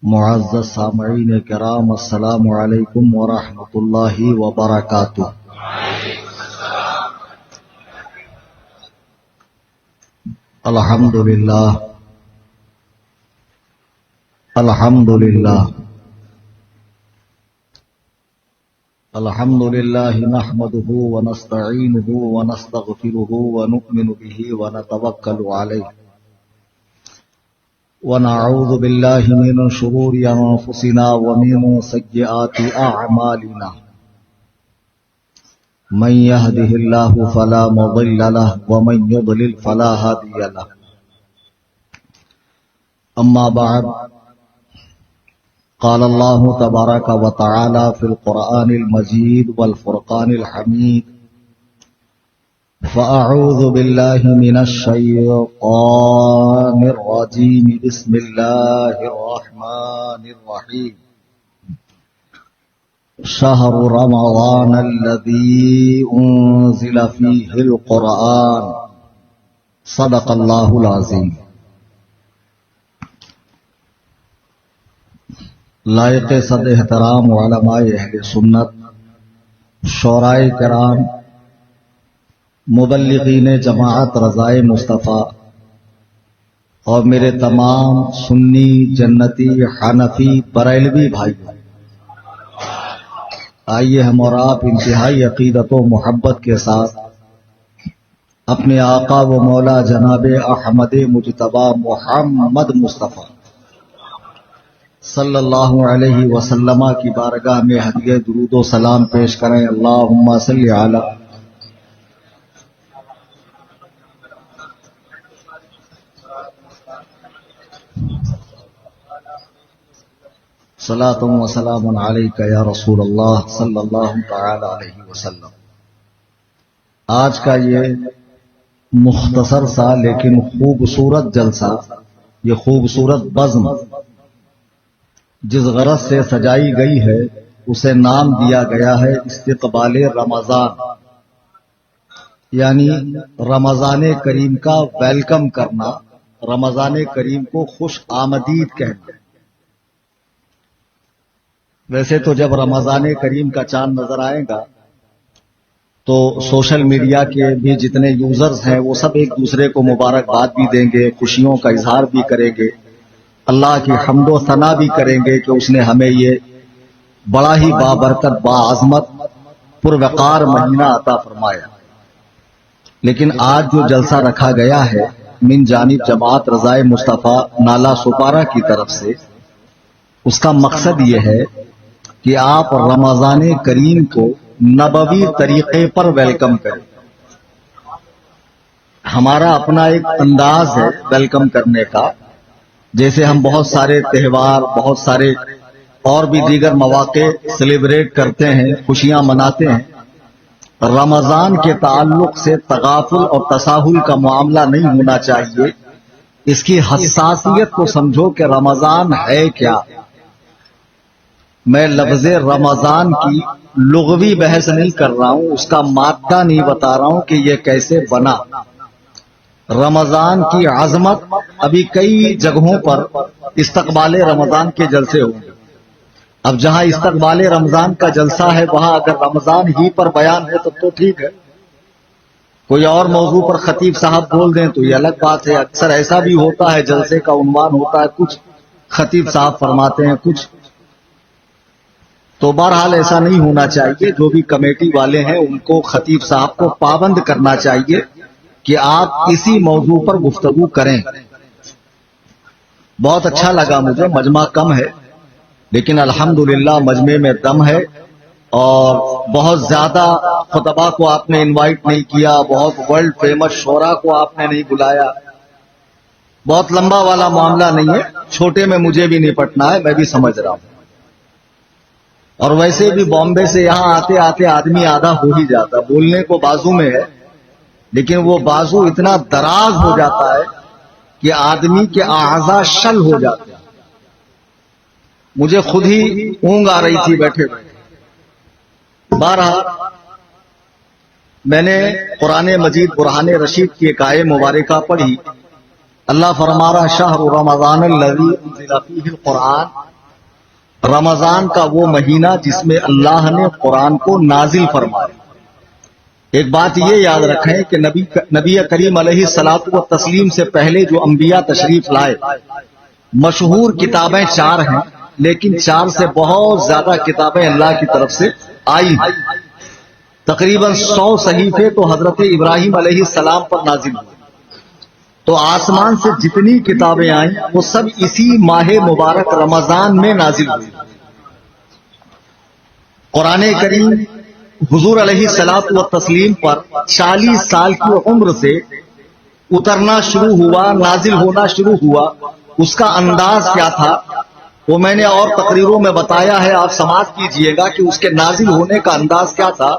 معزز سامعین کرام، السلام علیکم ورحمۃ اللہ وبرکاتہ۔ الحمد للہ الحمد للہ الحمد للہ نحمده ونستعینه ونستغفره ونؤمن به ونتوکل علیہ ونعوذ باللہ من شرور انفسنا ومن سیئات اعمالنا، من يهده الله فلا مضل له ومن يضلل فلا هادي له، اما بعد قال الله تبارك وتعالى في القرآن المجيد والفرقان الحميد: فأعوذ بالله من الشيطان الرجيم، بسم الله الرحمن الرحيم، شهر رمضان الذي أنزل فيه القرآن، صدق الله العظيم۔ لائق صد احترام علماء اہل سنت، شورائے کرام، مبلغین جماعت رضائے مصطفیٰ اور میرے تمام سنی، جنتی، حنفی، بریلوی بھائیوں، آئیے ہم اور آپ انتہائی عقیدت و محبت کے ساتھ اپنے آقا و مولا جناب احمد مجتبی محمد مصطفیٰ صلی اللہ علیہ وسلم کی بارگاہ میں ہدیہ درود و سلام پیش کریں۔ اللہم صلی علی صلاۃ و سلام علیک یا رسول اللہ صلی اللہ تعالی علیہ وسلم۔ آج کا یہ مختصر سا لیکن خوبصورت جلسہ، یہ خوبصورت بزم جس غرض سے سجائی گئی ہے اسے نام دیا گیا ہے استقبال رمضان، یعنی رمضان کریم کا ویلکم کرنا، رمضان کریم کو خوش آمدید کہنا۔ ویسے تو جب رمضان کریم کا چاند نظر آئے گا تو سوشل میڈیا کے بھی جتنے یوزرز ہیں وہ سب ایک دوسرے کو مبارکباد بھی دیں گے، خوشیوں کا اظہار بھی کریں گے، اللہ کی حمد و ثنا بھی کریں گے کہ اس نے ہمیں یہ بڑا ہی بابرکت، باعظمت، پروقار مہینہ عطا فرمایا۔ لیکن آج جو جلسہ رکھا گیا ہے من جانب جماعت رضائے مصطفیٰ نالا سپارہ کی طرف سے، اس کا مقصد یہ ہے کہ آپ رمضان کریم کو نبوی طریقے پر ویلکم کریں۔ ہمارا اپنا ایک انداز ہے ویلکم کرنے کا، جیسے ہم بہت سارے تہوار، بہت سارے اور بھی دیگر مواقع سیلیبریٹ کرتے ہیں، خوشیاں مناتے ہیں، رمضان کے تعلق سے تغافل اور تساہل کا معاملہ نہیں ہونا چاہیے۔ اس کی حساسیت کو سمجھو کہ رمضان ہے کیا۔ میں لفظ رمضان کی لغوی بحث نہیں کر رہا ہوں، اس کا مادہ نہیں بتا رہا ہوں کہ یہ کیسے بنا۔ رمضان کی عظمت، ابھی کئی جگہوں پر استقبال رمضان کے جلسے ہوں گے۔ اب جہاں استقبال رمضان کا جلسہ ہے وہاں اگر رمضان ہی پر بیان ہے تو ٹھیک ہے، کوئی اور موضوع پر خطیب صاحب بول دیں تو یہ الگ بات ہے۔ اکثر ایسا بھی ہوتا ہے جلسے کا عنوان ہوتا ہے کچھ، خطیب صاحب فرماتے ہیں کچھ، تو بہرحال ایسا نہیں ہونا چاہیے۔ جو بھی کمیٹی والے ہیں ان کو خطیب صاحب کو پابند کرنا چاہیے کہ آپ اسی موضوع پر گفتگو کریں۔ بہت اچھا لگا مجھے، مجمع کم ہے لیکن الحمدللہ مجمع میں دم ہے، اور بہت زیادہ خطبہ کو آپ نے انوائٹ نہیں کیا، بہت ورلڈ فیمس شعراء کو آپ نے نہیں بلایا، بہت لمبا والا معاملہ نہیں ہے، چھوٹے میں مجھے بھی نپٹنا ہے، میں بھی سمجھ رہا ہوں۔ اور ویسے بھی بامبے سے یہاں آتے آتے آدمی آدھا ہو ہی جاتا، بولنے کو بازو میں ہے لیکن وہ بازو اتنا دراز ہو جاتا ہے کہ آدمی کے اعضاء شل ہو جاتے ہیں۔ مجھے خود ہی اونگ آ رہی تھی بیٹھے بیٹھے۔ بہرحال میں نے قرآن مجید برہان رشید کی ایک آیت مبارکہ پڑھی۔ اللہ فرما رہا شہر رمضان الذی انزل فیہ القرآن، رمضان کا وہ مہینہ جس میں اللہ نے قرآن کو نازل فرمایا۔ ایک بات یہ یاد رکھیں کہ نبی کریم علیہ الصلوۃ والتسلیم سے پہلے جو انبیاء تشریف لائے، مشہور کتابیں 4 ہیں، لیکن 4 سے بہت زیادہ کتابیں اللہ کی طرف سے آئی ہیں۔ تقریباً 100 صحیفے تو حضرت ابراہیم علیہ السلام پر نازل ہوئے۔ تو آسمان سے جتنی کتابیں آئیں وہ سب اسی ماہ مبارک رمضان میں نازل ہوئی۔ قرآن کریم حضور علیہ الصلوۃ والتسلیم پر 40 سال کی عمر سے اترنا شروع ہوا، نازل ہونا شروع ہوا۔ اس کا انداز کیا تھا وہ میں نے اور تقریروں میں بتایا ہے، آپ سماعت کیجئے گا کہ اس کے نازل ہونے کا انداز کیا تھا،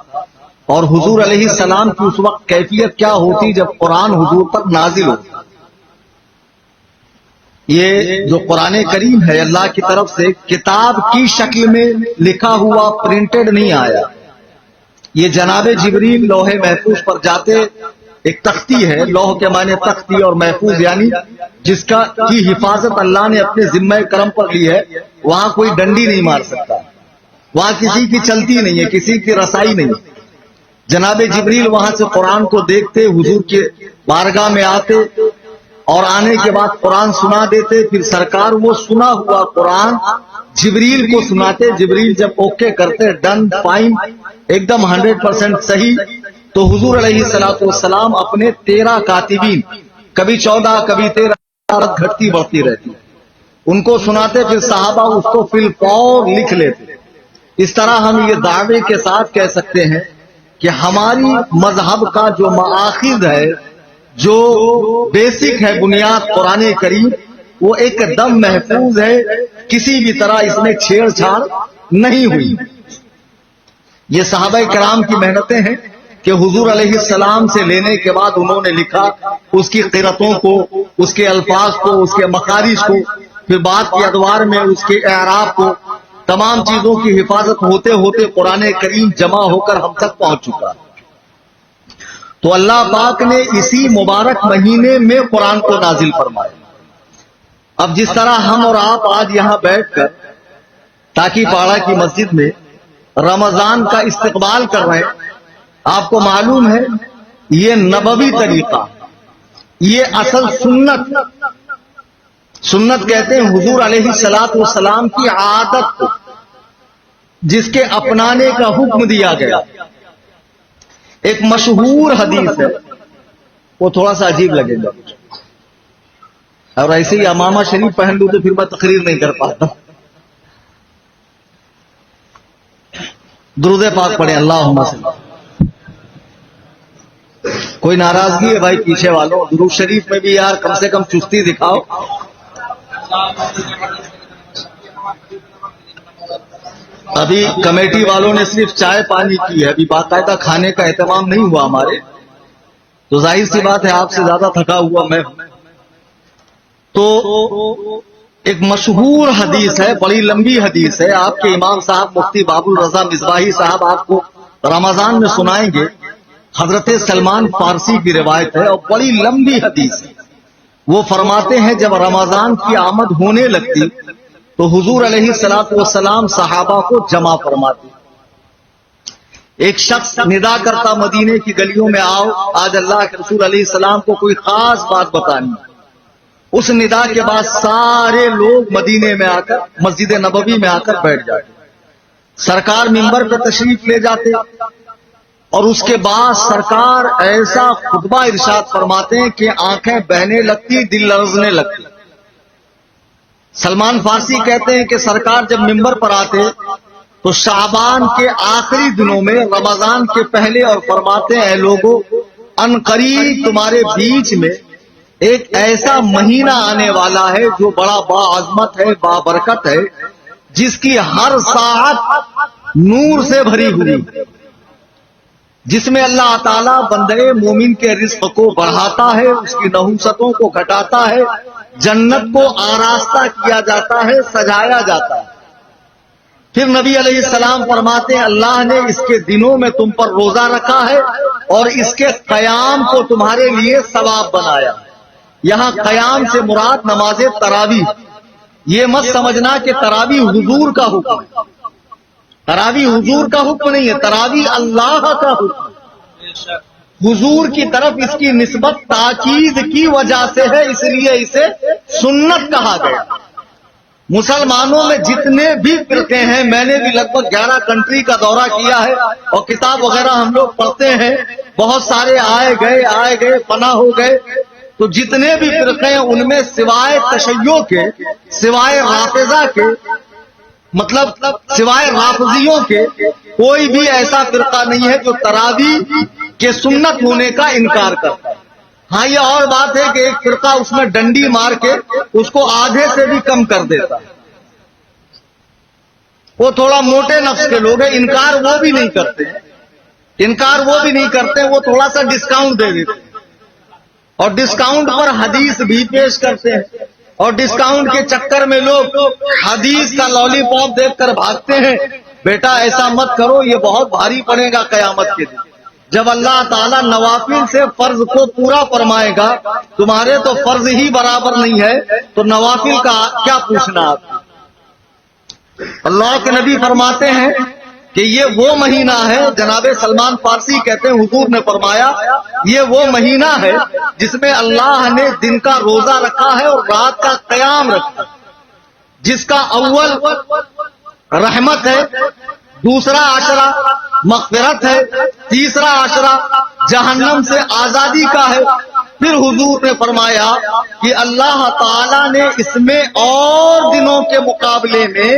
اور حضور علیہ السلام کی اس وقت کیفیت کیا ہوتی جب قرآن حضور پر نازل ہوتا۔ یہ جو قرآن کریم ہے اللہ کی طرف سے کتاب کی شکل میں لکھا ہوا پرنٹڈ نہیں آیا۔ یہ جناب جبریل لوح محفوظ پر جاتے، ایک تختی ہے، لوح کے معنی تختی اور محفوظ یعنی جس کی حفاظت اللہ نے اپنے ذمہ کرم پر لی ہے، وہاں کوئی ڈنڈی نہیں مار سکتا، وہاں کسی کی چلتی نہیں ہے، کسی کی رسائی نہیں۔ جناب جبریل وہاں سے قرآن کو دیکھتے، حضور کے بارگاہ میں آتے اور آنے کے بعد قرآن سنا دیتے، پھر سرکار وہ سنا ہوا قرآن جبریل کو سناتے۔ جبریل جب اوکے کرتے، ڈن، فائن، ایک دم 100% صحیح، تو حضور علیہ السلام اپنے 13 کاتبین، کبھی 14 کبھی 13 گھٹتی بڑھتی رہتی، ان کو سناتے، پھر صحابہ اس کو فی الفور لکھ لیتے۔ اس طرح ہم یہ دعوے کے ساتھ کہہ سکتے ہیں کہ ہماری مذہب کا جو مآخذ ہے، جو بیسک ہے، بنیاد قرآن کریم، وہ ایک دم محفوظ ہے، کسی بھی طرح اس میں چھیڑ چھاڑ نہیں ہوئی۔ یہ صحابہ کرام کی محنتیں ہیں کہ حضور علیہ السلام سے لینے کے بعد انہوں نے لکھا، اس کی قرتوں کو، اس کے الفاظ کو، اس کے مخارج کو، پھر بات کے ادوار میں اس کے اعراب کو، تمام چیزوں کی حفاظت ہوتے ہوتے قرآن کریم جمع ہو کر ہم تک پہنچ چکا۔ تو اللہ پاک نے اسی مبارک مہینے میں قرآن کو نازل فرمایا۔ اب جس طرح ہم اور آپ آج یہاں بیٹھ کر ٹاکی پاڑا کی مسجد میں رمضان کا استقبال کر رہے ہیں، آپ کو معلوم ہے یہ نبوی طریقہ، یہ اصل سنت کہتے ہیں حضور علیہ الصلوۃ والسلام کی عادت کو، جس کے اپنانے کا حکم دیا گیا۔ ایک مشہور حدیث ہے، وہ تھوڑا سا عجیب لگے گا، اور ایسے ہی امامہ شریف پہن لوں تو پھر میں تقریر نہیں کر پاتا۔ درود پاک پڑھیں، اللہم صلی۔ کوئی ناراضگی ہے بھائی پیچھے والوں؟ درود شریف میں بھی یار کم سے کم چستی دکھاؤ۔ ابھی کمیٹی والوں نے صرف چائے پانی کی ہے، ابھی باقاعدہ کھانے کا اہتمام نہیں ہوا ہمارے، تو ظاہر سی بات ہے آپ سے زیادہ تھکا ہوا میں ہوں۔ تو ایک مشہور حدیث ہے، بڑی لمبی حدیث ہے، آپ کے امام صاحب مفتی باب الرضا مصباحی صاحب آپ کو رمضان میں سنائیں گے۔ حضرت سلمان فارسی کی روایت ہے اور بڑی لمبی حدیث ہے۔ وہ فرماتے ہیں جب رمضان کی آمد ہونے لگتی تو حضور علیہ الصلوۃ والسلام صحابہ کو جمع فرماتے۔ ایک شخص ندا کرتا مدینے کی گلیوں میں، آؤ آج اللہ کے رسول علیہ السلام کو کوئی خاص بات بتانی۔ اس ندا کے بعد سارے لوگ مدینے میں آ کر، مسجد نبوی میں آ کر بیٹھ جاتے۔ سرکار منبر پہ تشریف لے جاتے اور اس کے بعد سرکار ایسا خطبہ ارشاد فرماتے ہیں کہ آنکھیں بہنے لگتی، دل لرزنے لگتی۔ سلمان فارسی کہتے ہیں کہ سرکار جب منبر پر آتے تو شعبان کے آخری دنوں میں، رمضان کے پہلے، اور فرماتے ہیں اے لوگوں، ان قریب تمہارے بیچ میں ایک ایسا مہینہ آنے والا ہے جو بڑا باعظمت ہے، بابرکت ہے، جس کی ہر ساعت نور سے بھری ہوئی، جس میں اللہ تعالیٰ بندے مومن کے رزق کو بڑھاتا ہے، اس کی نحوستوں کو گھٹاتا ہے، جنت کو آراستہ کیا جاتا ہے، سجایا جاتا ہے۔ پھر نبی علیہ السلام فرماتے ہیں اللہ نے اس کے دنوں میں تم پر روزہ رکھا ہے اور اس کے قیام کو تمہارے لیے ثواب بنایا۔ یہاں قیام سے مراد نماز تراویح، یہ مت سمجھنا کہ تراویح حضور کا حکم ہے، تراویح حضور کا حکم نہیں ہے، تراویح اللہ کا حکم ہے۔ حضور کی طرف اس کی نسبت تاکید کی وجہ سے ہے، اس لیے اسے سنت کہا گیا۔ مسلمانوں میں جتنے بھی فرقے ہیں، میں نے بھی لگ بھگ 11 کنٹری کا دورہ کیا ہے اور کتاب وغیرہ ہم لوگ پڑھتے ہیں، بہت سارے آئے گئے فنا ہو گئے، تو جتنے بھی فرقے ہیں ان میں سوائے تشیع کے، سوائے رافضہ کے، مطلب سوائے رافضیوں کے کوئی بھی ایسا فرقہ نہیں ہے جو تراویح کے سنت ہونے کا انکار کرتا ہے۔ ہاں یہ اور بات ہے کہ ایک فرقہ اس میں ڈنڈی مار کے اس کو آدھے سے بھی کم کر دیتا ہے، وہ تھوڑا موٹے نفس کے لوگ ہیں، انکار وہ بھی نہیں کرتے، انکار وہ بھی نہیں کرتے، وہ تھوڑا سا ڈسکاؤنٹ دے دیتے اور ڈسکاؤنٹ پر حدیث بھی پیش کرتے ہیں، اور ڈسکاؤنٹ کے چکر میں لوگ حدیث کا لالی پاپ دیکھ کر بھاگتے ہیں۔ بیٹا ایسا مت کرو، یہ بہت بھاری پڑے گا قیامت کے دن، جب اللہ تعالیٰ نوافل سے فرض کو پورا فرمائے گا، تمہارے تو فرض ہی برابر نہیں ہے تو نوافل کا کیا پوچھنا آپ۔ اللہ کے نبی فرماتے ہیں کہ یہ وہ مہینہ ہے، جناب سلمان فارسی کہتے ہیں حضور نے فرمایا یہ وہ مہینہ ہے جس میں اللہ نے دن کا روزہ رکھا ہے اور رات کا قیام رکھا ہے، جس کا اول رحمت ہے، دوسرا عشرہ مغفرت ہے، تیسرا عشرہ جہنم سے آزادی کا ہے۔ پھر حضور نے فرمایا کہ اللہ تعالیٰ نے اس میں اور دنوں کے مقابلے میں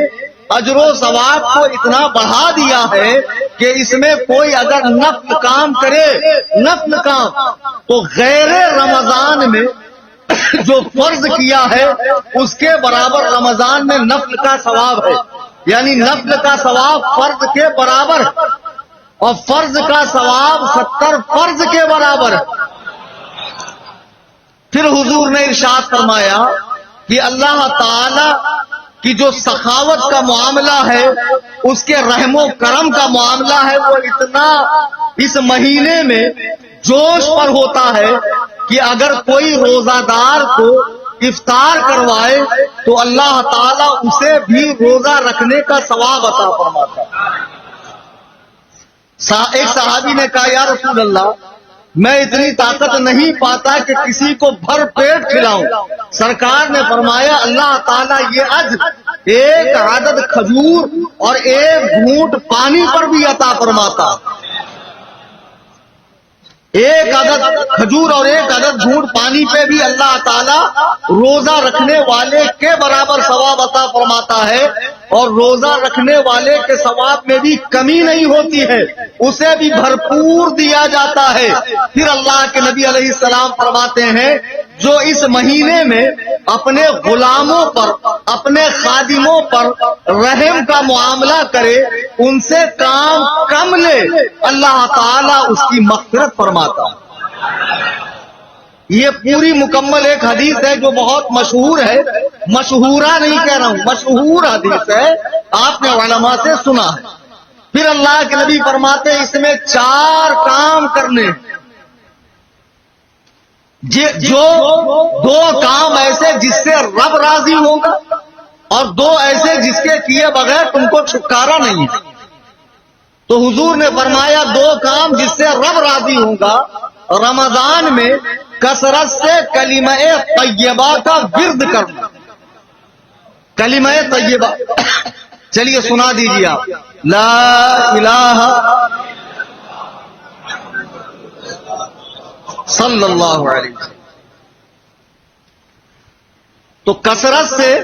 اجر و ثواب کو اتنا بڑھا دیا ہے کہ اس میں کوئی اگر نفل کام کرے، نفل کام، تو غیر رمضان میں جو فرض کیا ہے اس کے برابر رمضان میں نفل کا ثواب ہے، یعنی نفل کا ثواب فرض کے برابر ہے، اور فرض کا ثواب 70 فرض کے برابر ہے۔ پھر حضور نے ارشاد فرمایا کہ اللہ تعالی کی جو سخاوت کا معاملہ ہے، اس کے رحم و کرم کا معاملہ ہے، وہ اتنا اس مہینے میں جوش پر ہوتا ہے کہ اگر کوئی روزہ دار کو افطار کروائے تو اللہ تعالیٰ اسے بھی روزہ رکھنے کا ثواب عطا فرماتا ہے۔ ایک صحابی نے کہا یا رسول اللہ میں اتنی طاقت نہیں پاتا کہ کسی کو بھر پیٹ کھلاؤں۔ سرکار نے فرمایا اللہ تعالیٰ یہ اجر ایک عدد کھجور اور ایک گھونٹ پانی پر بھی عطا فرماتا، ایک عدد کھجور اور ایک عدد گھونٹ پانی پہ بھی اللہ تعالیٰ روزہ رکھنے والے کے برابر ثواب عطا فرماتا ہے، اور روزہ رکھنے والے کے ثواب میں بھی کمی نہیں ہوتی ہے، اسے بھی بھرپور دیا جاتا ہے۔ پھر اللہ کے نبی علیہ السلام فرماتے ہیں جو اس مہینے میں اپنے غلاموں پر، اپنے خادموں پر رحم کا معاملہ کرے، ان سے کام کم لے، اللہ تعالیٰ اس کی مغفرت فرماتا ہے۔ یہ پوری مکمل ایک حدیث ہے جو بہت مشہور ہے، مشہورہ نہیں کہہ رہا ہوں، مشہور حدیث ہے، آپ نے علماء سے سنا ہے۔ پھر اللہ کے نبی فرماتے ہیں اس میں 4 کام کرنے، جو 2 کام ایسے جس سے رب راضی ہوگا اور 2 ایسے جس کے کیے بغیر تم کو چھٹکارا نہیں ہے۔ تو حضور نے فرمایا 2 کام جس سے رب راضی ہوگا، رمضان میں کثرت سے کلمہ طیبہ کا ورد کرنا، کلمہ طیبہ، چلیے سنا دیجیے آپ، لا الہ صلی اللہ علیہ وسلم۔ تو کثرت سے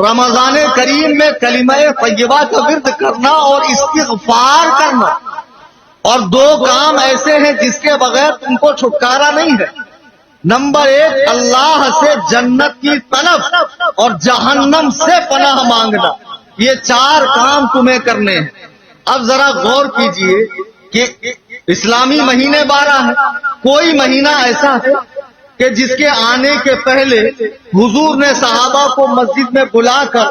رمضان کریم میں کلمہ طیبہ کا ورد کرنا اور استغفار کرنا، اور 2 کام ایسے ہیں جس کے بغیر تم کو چھٹکارا نہیں ہے۔ نمبر 1 اللہ سے جنت کی طلب اور جہنم سے پناہ مانگنا، یہ 4 کام تمہیں کرنے ہیں۔ اب ذرا غور کیجئے کہ اسلامی مہینے 12 ہیں، کوئی مہینہ ایسا ہے کہ جس کے آنے کے پہلے حضور نے صحابہ کو مسجد میں بلا کر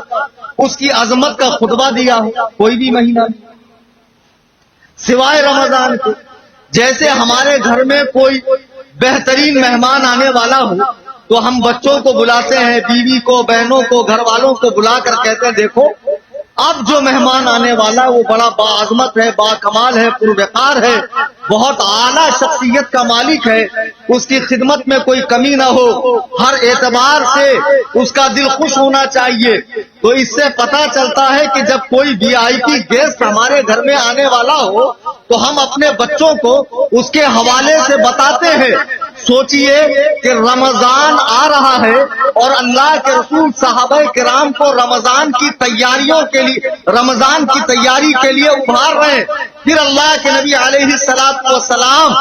اس کی عظمت کا خطبہ دیا ہو؟ کوئی بھی مہینہ نہیں سوائے رمضان کے۔ جیسے ہمارے گھر میں کوئی بہترین مہمان آنے والا ہو تو ہم بچوں کو بلاتے ہیں، بیوی کو، بہنوں کو، گھر والوں کو بلا کر کہتے ہیں دیکھو اب جو مہمان آنے والا ہے وہ بڑا باعظمت ہے، با کمال ہے، پروقار ہے، بہت اعلیٰ شخصیت کا مالک ہے، اس کی خدمت میں کوئی کمی نہ ہو، ہر اعتبار سے اس کا دل خوش ہونا چاہیے۔ تو اس سے پتہ چلتا ہے کہ جب کوئی وی آئی پی گیسٹ ہمارے گھر میں آنے والا ہو تو ہم اپنے بچوں کو اس کے حوالے سے بتاتے ہیں۔ سوچئے کہ رمضان آ رہا ہے اور اللہ کے رسول صحابہ کرام کو رمضان کی تیاریوں کے لیے، رمضان کی تیاری کے لیے ابھار رہے ہیں۔ پھر اللہ کے نبی علیہ الصلوۃ والسلام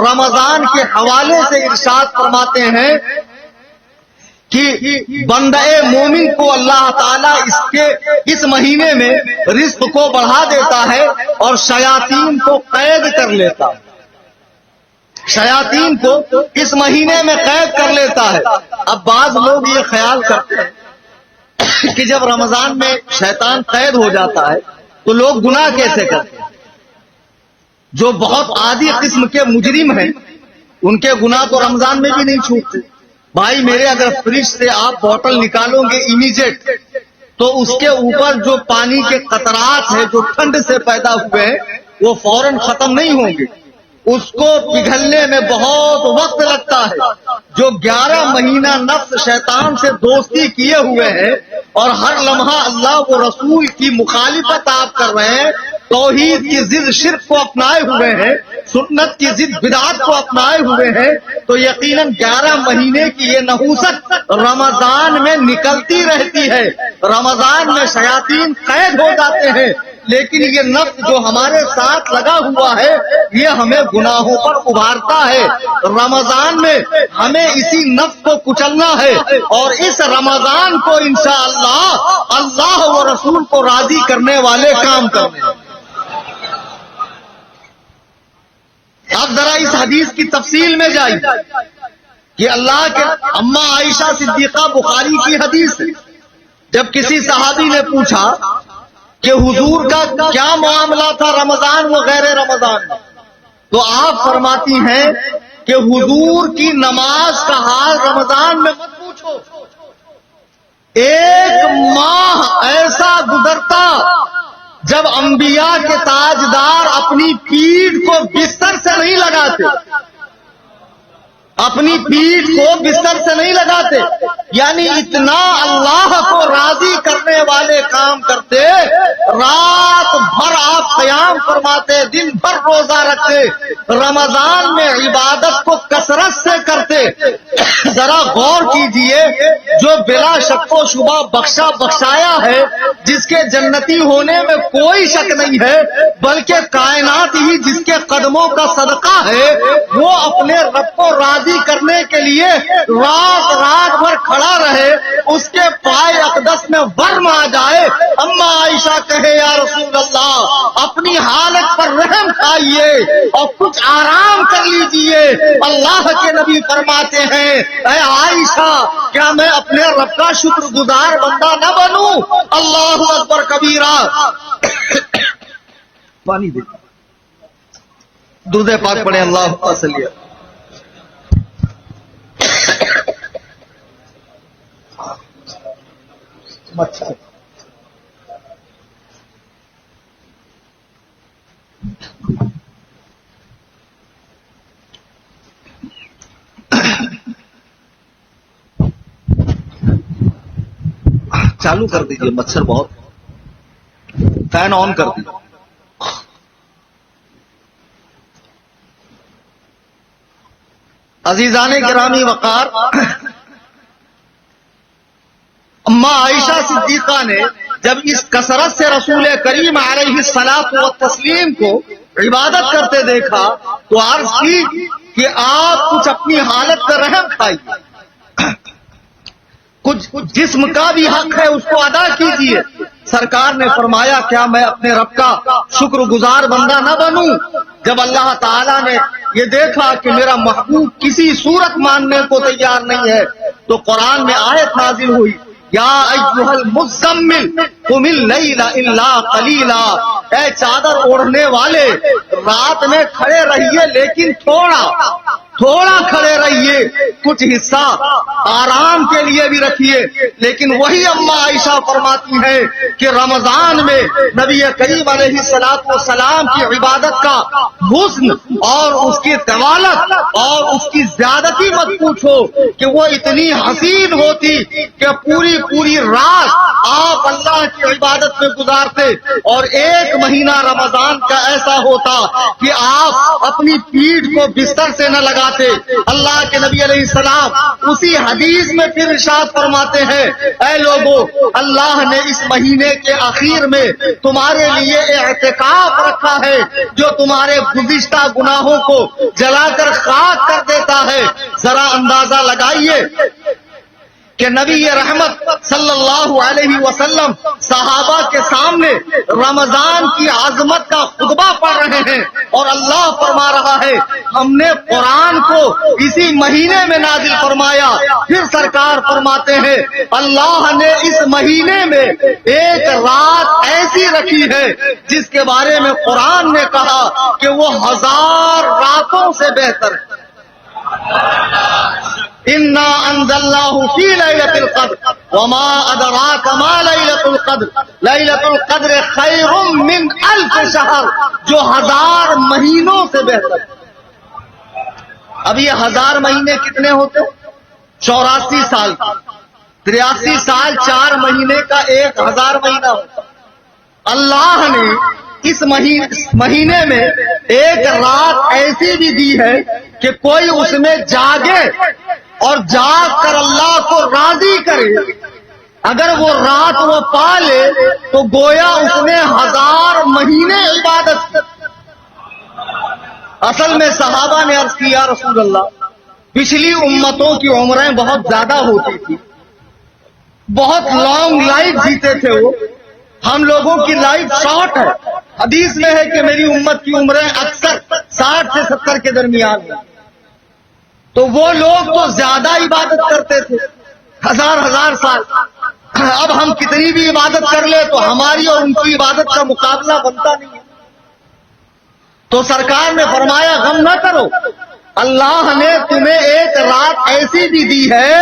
رمضان کے حوالے سے ارشاد فرماتے ہیں کہ بندہ مومن کو اللہ تعالیٰ اس مہینے میں رزق کو بڑھا دیتا ہے اور شیاطین کو قید کر لیتا ہے، شیاطین کو اس مہینے میں قید کر لیتا ہے۔ اب بعض لوگ یہ خیال کرتے ہیں کہ جب رمضان میں شیطان قید ہو جاتا ہے تو لوگ گناہ کیسے کرتے ہیں؟ جو بہت عادی قسم کے مجرم ہیں ان کے گناہ تو رمضان میں بھی نہیں چھوٹتے۔ بھائی میرے اگر فریج سے آپ بوتل نکالو گے امیجیٹ تو اس کے اوپر جو پانی کے قطرات ہیں جو ٹھنڈ سے پیدا ہوئے ہیں وہ فوراً ختم نہیں ہوں گے، اس کو پگھلنے میں بہت وقت لگتا ہے۔ جو 11 مہینہ نفس شیطان سے دوستی کیے ہوئے ہیں اور ہر لمحہ اللہ و رسول کی مخالفت آپ کر رہے ہیں، توحید کی ضد شرک کو اپنائے ہوئے ہیں، سنت کی ضد بدعت کو اپنائے ہوئے ہیں، تو یقیناً 11 مہینے کی یہ نحوست رمضان میں نکلتی رہتی ہے۔ رمضان میں شیاطین قید ہو جاتے ہیں، لیکن یہ نفس جو ہمارے ساتھ لگا ہوا ہے یہ ہمیں گناہوں پر ابھارتا ہے۔ رمضان میں ہمیں اسی نفس کو کچلنا ہے اور اس رمضان کو انشاءاللہ اللہ و رسول کو راضی کرنے والے کام کرنے ہیں۔ اب ذرا اس حدیث کی تفصیل میں جائیے کہ اللہ کے اماں عائشہ صدیقہ بخاری کی حدیث ہے، جب کسی صحابی نے پوچھا کہ حضور کا کیا معاملہ تھا رمضان و غیر رمضان میں، تو آپ فرماتی ہیں کہ حضور کی نماز کا حال رمضان میں مت پوچھو، 1 ماہ ایسا گزرتا جب انبیاء کے تاجدار اپنی پیٹھ کو بستر سے نہیں لگاتے، اپنی پیٹھ کو بستر سے نہیں لگاتے، یعنی اتنا اللہ کو راضی کرنے والے کام کرتے، رات بھر آپ قیام فرماتے، دن بھر روزہ رکھتے، رمضان میں عبادت کو کثرت سے کرتے۔ ذرا غور کیجئے، جو بلا شک و شبہ بخشا بخشایا ہے، جس کے جنتی ہونے میں کوئی شک نہیں ہے، بلکہ کائنات ہی جس کے قدموں کا صدقہ ہے، وہ اپنے رب کو راضی کرنے کے لیے رات بھر کھڑا رہے، اس کے پائے اقدس میں ورم آ جائے۔ اما عائشہ کہے یا رسول اللہ اپنی حالت پر رحم کھائیے اور کچھ آرام کر لیجئے۔ اللہ کے نبی فرماتے ہیں اے عائشہ کیا میں اپنے رب کا شکر گزار بندہ نہ بنوں؟ اللہ اکبر کبیرہ۔ پانی دے، درود پاک پڑھیں، اللہ صلی اللہ۔ مچھر چالو کر دیجئے، مچھر بہت، فین آن کر دیجئے۔ عزیزان گرامی وقار، اماں عائشہ صدیقہ نے جب اس کثرت سے رسول کریم علیہ الصلوۃ والتسلیم کو عبادت کرتے دیکھا تو عرض کی کہ آپ کچھ اپنی حالت پر رحم کھائیے، کچھ جسم کا بھی حق ہے اس کو ادا کیجیے۔ سرکار نے فرمایا کیا میں اپنے رب کا شکر گزار بندہ نہ بنوں؟ جب اللہ تعالیٰ نے یہ دیکھا کہ میرا محبوب کسی صورت ماننے کو تیار نہیں ہے تو قرآن میں آیت نازل ہوئی یا ایھا المزمل قم اللیل الا قلیلا، اے چادر اوڑھنے والے رات میں کھڑے رہیے لیکن تھوڑا کھڑے رہیے، کچھ حصہ آرام کے لیے بھی رکھیے۔ لیکن وہی اماں عائشہ فرماتی ہے کہ رمضان میں نبی کریم علیہ السلام کی عبادت کا حسن اور اس کی طوالت اور اس کی زیادتی مت پوچھو کہ وہ اتنی حسین ہوتی کہ پوری رات آپ اللہ کی عبادت میں گزارتے، اور ایک مہینہ رمضان کا ایسا ہوتا کہ آپ اپنی پیٹھ کو بستر سے نہ لگاتے۔ اللہ کے نبی علیہ السلام اسی حدیث میں پھر ارشاد فرماتے ہیں، اے لوگو، اللہ نے اس مہینے کے آخر میں تمہارے لیے اعتکاف رکھا ہے جو تمہارے گزشتہ گناہوں کو جلا کر خاک کر دیتا ہے۔ ذرا اندازہ لگائیے کہ نبی رحمت صلی اللہ علیہ وسلم صحابہ کے سامنے رمضان کی عظمت کا خطبہ پڑھ رہے ہیں، اور اللہ فرما رہا ہے ہم نے قرآن کو اسی مہینے میں نازل فرمایا۔ پھر سرکار فرماتے ہیں اللہ نے اس مہینے میں ایک رات ایسی رکھی ہے جس کے بارے میں قرآن نے کہا کہ وہ 1000 راتوں سے بہتر ہے۔ انا انزلناه في ليلة القدر وما ادراك ما ليلة القدر ليلة القدر خير من 1000 شهر، جو 1000 مہینوں سے بہتر ہے۔ اب یہ 1000 مہینے کتنے ہوتے؟ 84 سال، 83 سال 4 مہینے کا 1000 مہینہ ہوتا۔ اللہ نے اس مہینے میں ایک رات ایسی بھی دی ہے کہ کوئی اس میں جاگے اور جاگ کر اللہ کو راضی کرے، اگر وہ رات وہ پا لے تو گویا اس نے 1000 مہینے عبادت کی۔ اصل میں صحابہ نے عرض کیا رسول اللہ، پچھلی امتوں کی عمریں بہت زیادہ ہوتی تھی، بہت لانگ لائف جیتے تھے وہ، ہم لوگوں کی لائف شارٹ ہے۔ حدیث میں ہے کہ میری امت کی عمریں اکثر 60 سے 70 کے درمیان ہیں، تو وہ لوگ تو زیادہ عبادت کرتے تھے، 1000 سال۔ اب ہم کتنی بھی عبادت کر لیں تو ہماری اور ان کی عبادت کا مقابلہ بنتا نہیں ہے۔ تو سرکار نے فرمایا غم نہ کرو، اللہ نے تمہیں ایک رات ایسی بھی دی ہے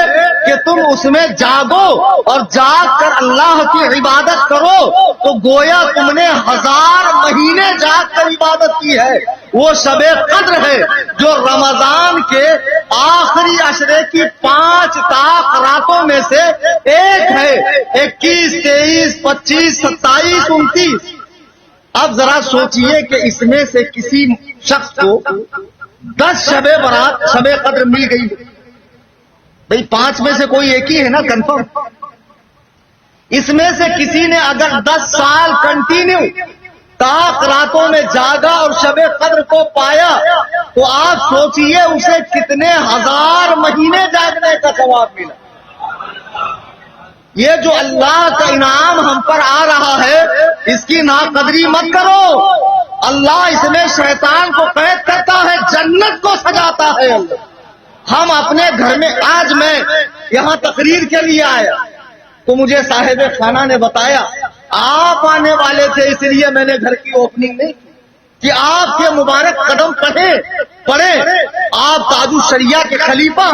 کہ تم اس میں جاگو اور جاگ کر اللہ کی عبادت کرو، تو گویا تم نے 1000 مہینے جاگ کر عبادت کی ہے۔ وہ شب قدر ہے جو رمضان کے آخری عشرے کی 5 طاق راتوں میں سے ایک ہے، 21، 23، 25، 27، 29۔ اب ذرا سوچئے کہ اس میں سے کسی شخص کو 10 شب برات شب قدر مل گئی، بھئی 5 میں سے کوئی ایک ہی ہے نا کنفرم۔ اس میں سے کسی نے اگر 10 سال کنٹینیو طاق راتوں میں جاگا اور شب قدر کو پایا تو آپ سوچئے اسے کتنے 1000 مہینے جاگنے کا ثواب ملا۔ یہ جو اللہ کا انعام ہم پر آ رہا ہے اس کی ناقدری مت کرو۔ اللہ اس میں شیطان کو قید کرتا ہے، جنت کو سجاتا ہے اللہ۔ ہم اپنے گھر میں، آج میں یہاں تقریر کے لیے آیا تو مجھے صاحب خانہ نے بتایا آپ آنے والے تھے، اس لیے میں نے گھر کی اوپننگ نہیں کی کہ آپ کے مبارک قدم پڑے۔ آپ تاج الشریعہ کے خلیفہ،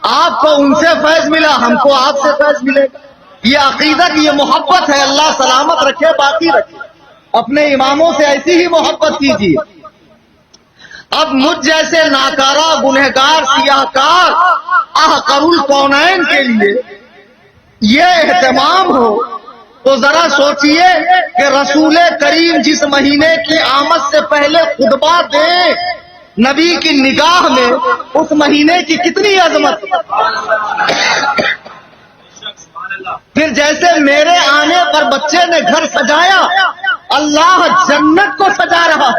آپ کو ان سے فیض ملا، ہم کو آپ سے فیض ملے گا۔ یہ عقیدت، یہ محبت ہے۔ اللہ سلامت رکھے، باقی رکھے۔ اپنے اماموں سے ایسی ہی محبت کیجیے۔ اب مجھ جیسے ناکارہ گنہگار سیاہکار احقر الکونین کے لیے یہ اہتمام ہو تو ذرا سوچئے کہ رسول کریم جس مہینے کی آمد سے پہلے خطبہ دیں، نبی کی نگاہ میں اس مہینے کی کتنی عظمت۔ پھر جیسے میرے آنے پر بچے نے گھر سجایا، اللہ جنت کو سجا رہا،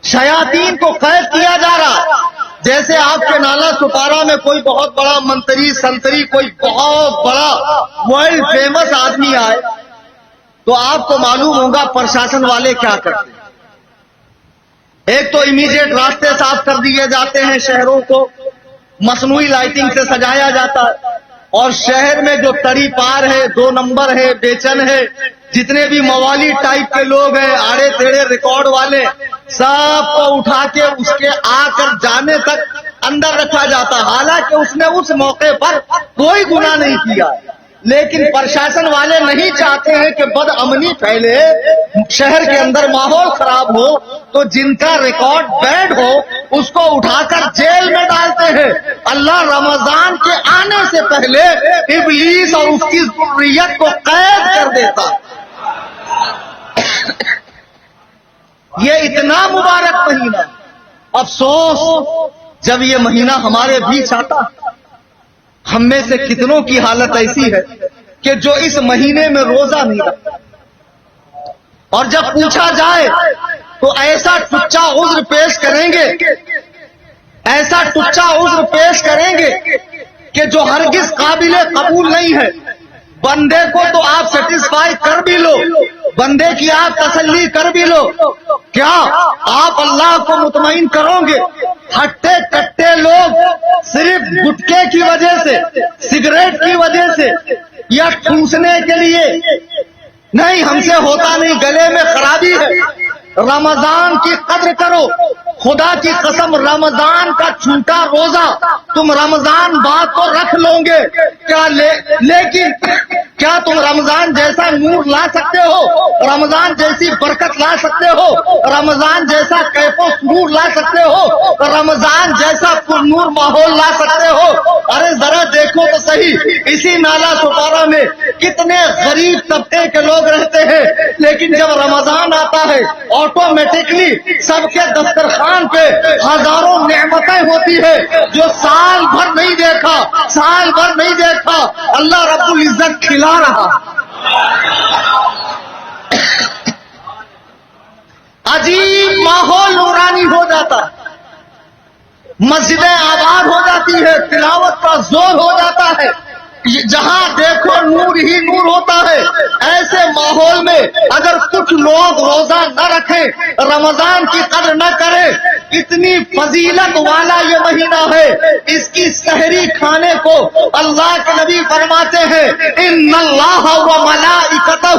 شیاطین کو قید کیا جا رہا۔ جیسے آپ کے نالا سپارہ میں کوئی بہت بڑا منتری سنتری، کوئی بہت بڑا ورلڈ فیمس آدمی آئے تو آپ کو معلوم ہوگا پرشاسن والے کیا کرتے ہیں۔ ایک تو امیڈیٹ راستے صاف کر دیے جاتے ہیں، شہروں کو مصنوعی لائٹنگ سے سجایا جاتا ہے، اور شہر میں جو تری پار ہے، 2 نمبر ہے، بیچن ہے، جتنے بھی موالی ٹائپ کے لوگ ہیں، آڑے ٹیڑے ریکارڈ والے، سب کو اٹھا کے اس کے آ کر جانے تک اندر رکھا جاتا، حالانکہ اس نے اس موقع پر کوئی گناہ نہیں کیا، لیکن پرشاسن والے نہیں چاہتے ہیں کہ بد امنی پھیلے، شہر کے اندر ماحول خراب ہو، تو جن کا ریکارڈ بیڈ ہو اس کو اٹھا کر جیل میں ڈالتے ہیں۔ اللہ رمضان کے آنے سے پہلے ابلیس اور اس کی ذریت کو قید کر دیتا۔ یہ اتنا مبارک مہینہ، افسوس جب یہ مہینہ ہمارے بیچ آتا، ہم میں سے کتنوں کی حالت ایسی ہے کہ جو اس مہینے میں روزہ نہیں رکھتا، اور جب پوچھا جائے تو ایسا ٹچا عذر پیش کریں گے، ایسا ٹچا عذر پیش کریں گے کہ جو ہرگز قابل قبول نہیں ہے۔ بندے کو تو آپ سیٹسفائی کر بھی لو، بندے کی آپ تسلی کر بھی لو، کیا آپ اللہ کو مطمئن کرو گے؟ ہٹے کٹے لوگ صرف گٹکے کی وجہ سے، سگریٹ کی وجہ سے، یا ٹھوسنے کے لیے نہیں، ہم سے ہوتا نہیں، گلے میں خرابی ہے، رمضان کی قدر کرو، خدا کی قسم رمضان کا چھوٹا روزہ تم رمضان بعد تو رکھ لو گے کیا، لیکن کیا تم رمضان جیسا نور لا سکتے ہو، رمضان جیسی برکت لا سکتے ہو، رمضان جیسا کیف و سرور لا سکتے ہو، رمضان جیسا پر نور ماحول لا سکتے ہو؟ ارے ذرا دیکھو تو صحیح، اسی نالا سپارہ میں کتنے غریب طبقے کے لوگ رہتے ہیں، لیکن جب رمضان آتا ہے آٹومیٹکلی سب کے دسترخوان پہ ہزاروں نعمتیں ہوتی ہے جو سال بھر نہیں دیکھا، سال بھر نہیں دیکھا، اللہ رب العزت کھلا رہا۔ عجیب ماحول نورانی ہو جاتا، مسجدیں آباد ہو جاتی ہے، تلاوت کا زور ہو جاتا ہے، جہاں دیکھو نور ہی نور ہوتا ہے۔ ایسے ماحول میں اگر کچھ لوگ روزہ نہ رکھیں، رمضان کی قدر نہ کریں، اتنی فضیلت والا یہ مہینہ ہے، اس کی سحری کھانے کو اللہ کے نبی فرماتے ہیں ان اللہ و ملائکتہ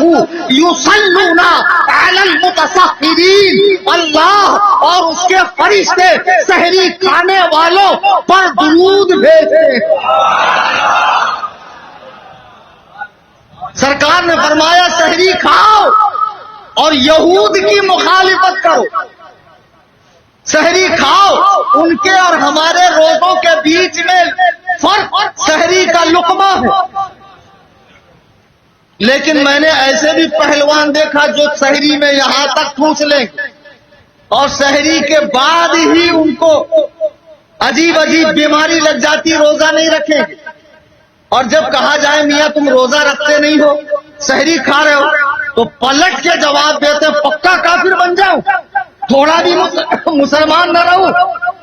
یصلون علی المتسحرین، اللہ اور اس کے فرشتے سحری کھانے والوں پر درود بھیجتے ہیں۔ سرکار نے فرمایا سحری کھاؤ اور یہود کی مخالفت کرو، سحری کھاؤ، ان کے اور ہمارے روزوں کے بیچ میں فرق سحری کا لقمہ ہے۔ لیکن میں نے ایسے بھی پہلوان دیکھا جو سحری میں یہاں تک ٹھوس لیں گے اور سحری کے بعد ہی ان کو عجیب عجیب بیماری لگ جاتی، روزہ نہیں رکھیں گے، اور جب کہا جائے میاں تم روزہ رکھتے نہیں ہو، سحری کھا رہے ہو، تو پلٹ کے جواب دیتے پکا کافر بن جاؤں، تھوڑا بھی مسلمان نہ رہوں،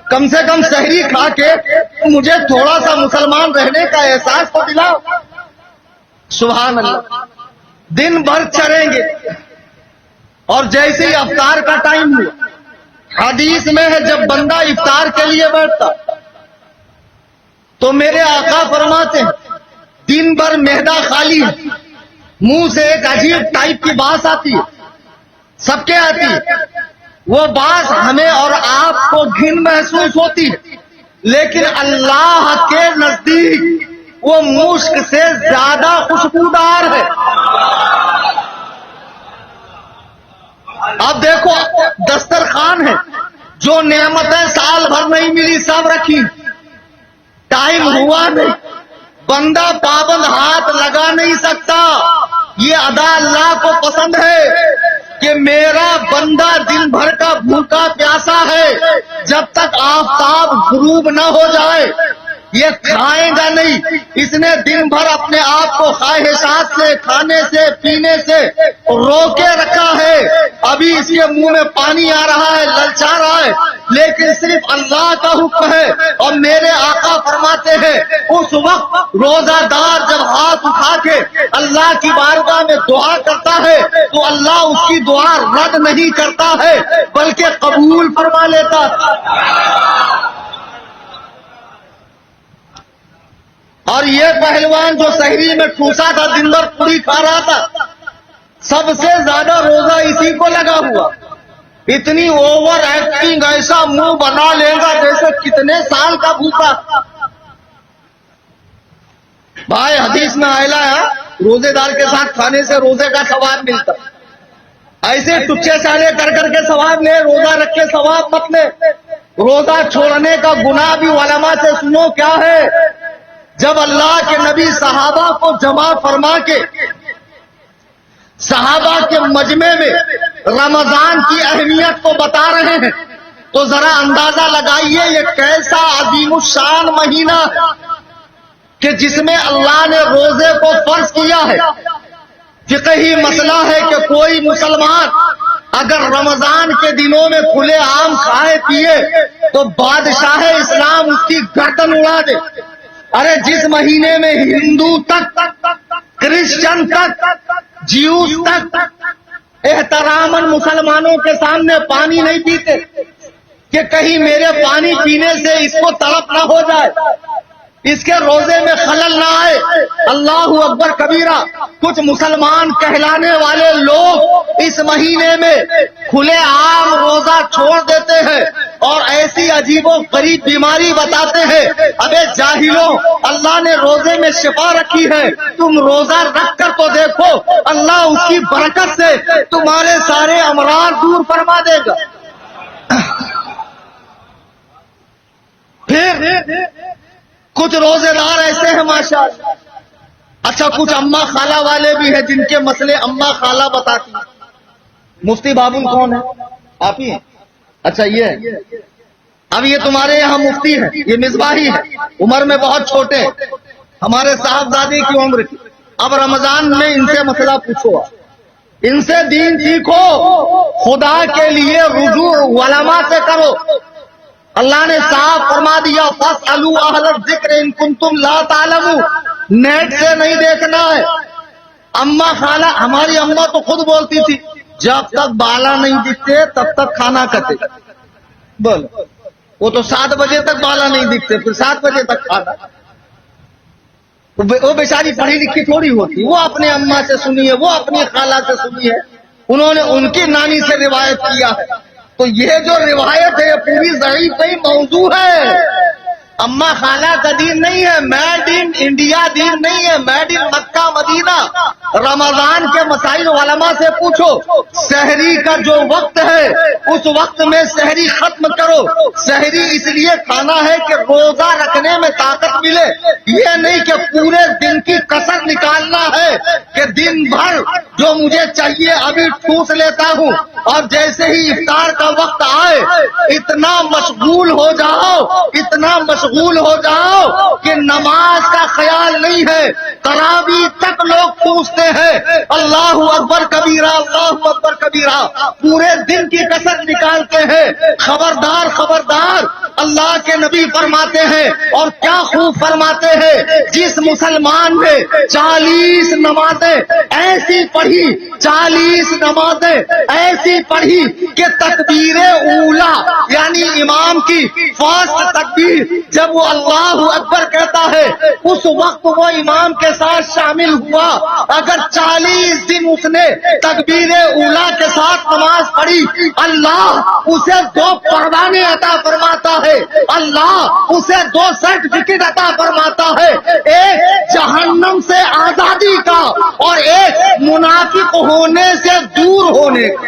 کم سے کم سحری کھا کے مجھے تھوڑا سا مسلمان رہنے کا احساس تو دلاؤ۔ سبحان اللہ، دن بھر چریں گے، اور جیسے ہی افطار کا ٹائم ہوا، حدیث میں ہے جب بندہ افطار کے لیے بیٹھتا تو میرے آقا فرماتے ہیں دن بھر معدہ خالی ہے، منہ سے ایک عجیب ٹائپ کی بات آتی ہے، سب کے آتی ہے، وہ بات ہمیں اور آپ کو گھن محسوس ہوتی ہے، لیکن اللہ کے نزدیک وہ مشک سے زیادہ خوشبودار ہے۔ اب دیکھو دسترخوان ہے، جو نعمتیں سال بھر نہیں ملی سب رکھی، ٹائم ہوا نہیں، بندہ پابند ہاتھ لگا نہیں سکتا۔ یہ ادا اللہ کو پسند ہے کہ میرا بندہ دن بھر کا بھوکا پیاسا ہے، جب تک آفتاب غروب نہ ہو جائے یہ کھائے گا نہیں۔ اس نے دن بھر اپنے آپ کو خواہشات سے، کھانے سے، پینے سے روکے رکھا ہے، ابھی اس کے منہ میں پانی آ رہا ہے، للچا رہا ہے، لیکن صرف اللہ کا حکم ہے، اور میرے آقا فرماتے ہیں اس وقت روزہ دار جب ہاتھ اٹھا کے اللہ کی بارگاہ میں دعا کرتا ہے تو اللہ اس کی دعا رد نہیں کرتا ہے بلکہ قبول فرما لیتا۔ اور یہ پہلوان جو سحری میں ٹھوسا تھا، دن بھر پوری کھا رہا تھا، سب سے زیادہ روزہ اسی کو لگا ہوا. اتنی اوور ایکٹنگ، ایسا منہ بنا لے گا جیسے کتنے سال کا بھوکا. بھائی حدیث میں آئلا ہے روزے دار کے ساتھ کھانے سے روزے کا ثواب ملتا. ایسے ٹچے چالے کر کر کے ثواب لے، روزہ رکھ کے ثواب مت لے. روزہ چھوڑنے کا گناہ بھی علماء سے سنو کیا ہے. جب اللہ کے نبی صحابہ کو جمع فرما کے صحابہ کے مجمع میں رمضان کی اہمیت کو بتا رہے ہیں تو ذرا اندازہ لگائیے یہ کیسا عظیم الشان مہینہ کہ جس میں اللہ نے روزے کو فرض کیا ہے. فقہی مسئلہ ہے کہ کوئی مسلمان اگر رمضان کے دنوں میں کھلے عام کھائے پیے تو بادشاہ اسلام اس کی گردن اڑا دے. ارے جس مہینے میں ہندو تک، کرسچن تک، جیوس تک احتراماً مسلمانوں کے سامنے پانی نہیں پیتے کہ کہیں میرے پانی پینے سے اس کو تڑپ نہ ہو جائے، اس کے روزے میں خلل نہ آئے. اللہ اکبر کبیرہ. کچھ مسلمان کہلانے والے لوگ اس مہینے میں کھلے عام روزہ چھوڑ دیتے ہیں اور ایسی عجیب و غریب بیماری بتاتے ہیں. ابے جاہلوں، اللہ نے روزے میں شفا رکھی ہے، تم روزہ رکھ کر تو دیکھو، اللہ اس کی برکت سے تمہارے سارے امراض دور فرما دے گا. پھر کچھ روزے دار ایسے ہیں ماشاءاللہ. اچھا کچھ اماں خالہ والے بھی ہیں جن کے مسئلے اماں خالہ بتاتی ہیں. مفتی بابل کون ہے؟ آپ ہی ہیں. اچھا یہ اب یہ تمہارے یہاں مفتی ہیں، یہ مصباحی ہے، عمر میں بہت چھوٹے ہیں، ہمارے صاحبزادے کی عمر کی. اب رمضان میں ان سے مسئلہ پوچھو، ان سے دین سیکھو، خدا کے لیے رجوع علماء سے کرو. اللہ نے صاف فرما دیا فاسألوا اہل الذکر ان کنتم لا تعلمون. نیٹ سے نہیں دیکھنا ہے. اماں خالہ، ہماری اماں تو خود بولتی تھی جب تک بالا نہیں دکھتے تب تک کھانا کھاتے. بول، وہ تو 7 بجے تک بالا نہیں دکھتے، پھر 7 بجے تک کھانا. وہ بیچاری پڑھی لکھی تھوڑی ہوتی، وہ اپنے اماں سے سنی ہے، وہ اپنی خالہ سے سنی ہے، انہوں نے ان کی نانی سے روایت کیا ہے. تو یہ جو روایت ہے پوری ضعیف نہیں، موضوع ہے. اماں خالہ کا دین نہیں ہے، میڈ ان انڈیا دین نہیں ہے، میڈ ان مکہ مدینہ. رمضان کے مسائل علماء سے پوچھو. سحری کا جو وقت ہے اس وقت میں سحری ختم کرو. سحری اس لیے کھانا ہے کہ روزہ رکھنے میں طاقت ملے، یہ نہیں کہ پورے دن کی کسر نکالنا ہے کہ دن بھر جو مجھے چاہیے ابھی ٹھوس لیتا ہوں اور جیسے ہی افطار کا وقت آئے اتنا مشغول ہو جاؤ، اتنا مشغول ہو جاؤ کہ نماز کا خیال نہیں ہے. تراویح تک لوگ پوچھتے ہیں. اللہ اکبر کبیرہ، اللہ اکبر کبیرہ، پورے دن کی کسر نکالتے ہیں. خبردار خبردار، اللہ کے نبی فرماتے ہیں اور کیا خوب فرماتے ہیں، جس مسلمان نے 40 نمازیں ایسی پڑھی، 40 نمازیں ایسی پڑھی کہ تکبیر اولا یعنی امام کی فرسٹ تکبیر جب وہ اللہ اکبر کہتا ہے اس وقت وہ امام کے ساتھ شامل ہوا. اگر 40 دن اس نے تکبیر اولا کے ساتھ نماز پڑھی، اللہ اسے 2 پروانے عطا فرماتا ہے، اللہ اسے 2 سرٹیفکیٹ عطا فرماتا ہے، ایک جہنم سے آزادی کا اور ایک منافق ہونے سے دور ہونے کا.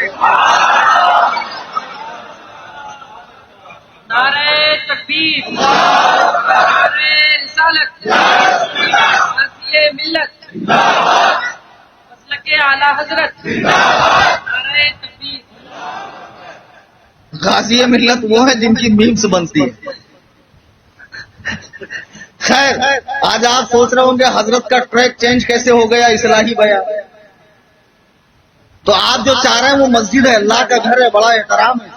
نعرہ تکبیر، نعرہ رسالت، غازی ملت، مسلک اعلی حضرت، نعرہ تکبیر. غازی ملت وہ ہے جن کی میمز بنتی ہے. خیر، آج آپ سوچ رہے ہوں گے حضرت کا ٹریک چینج کیسے ہو گیا اصلاحی بیان. تو آپ جو چاہ رہے ہیں وہ مسجد ہے، اللہ کا گھر ہے، بڑا احترام ہے،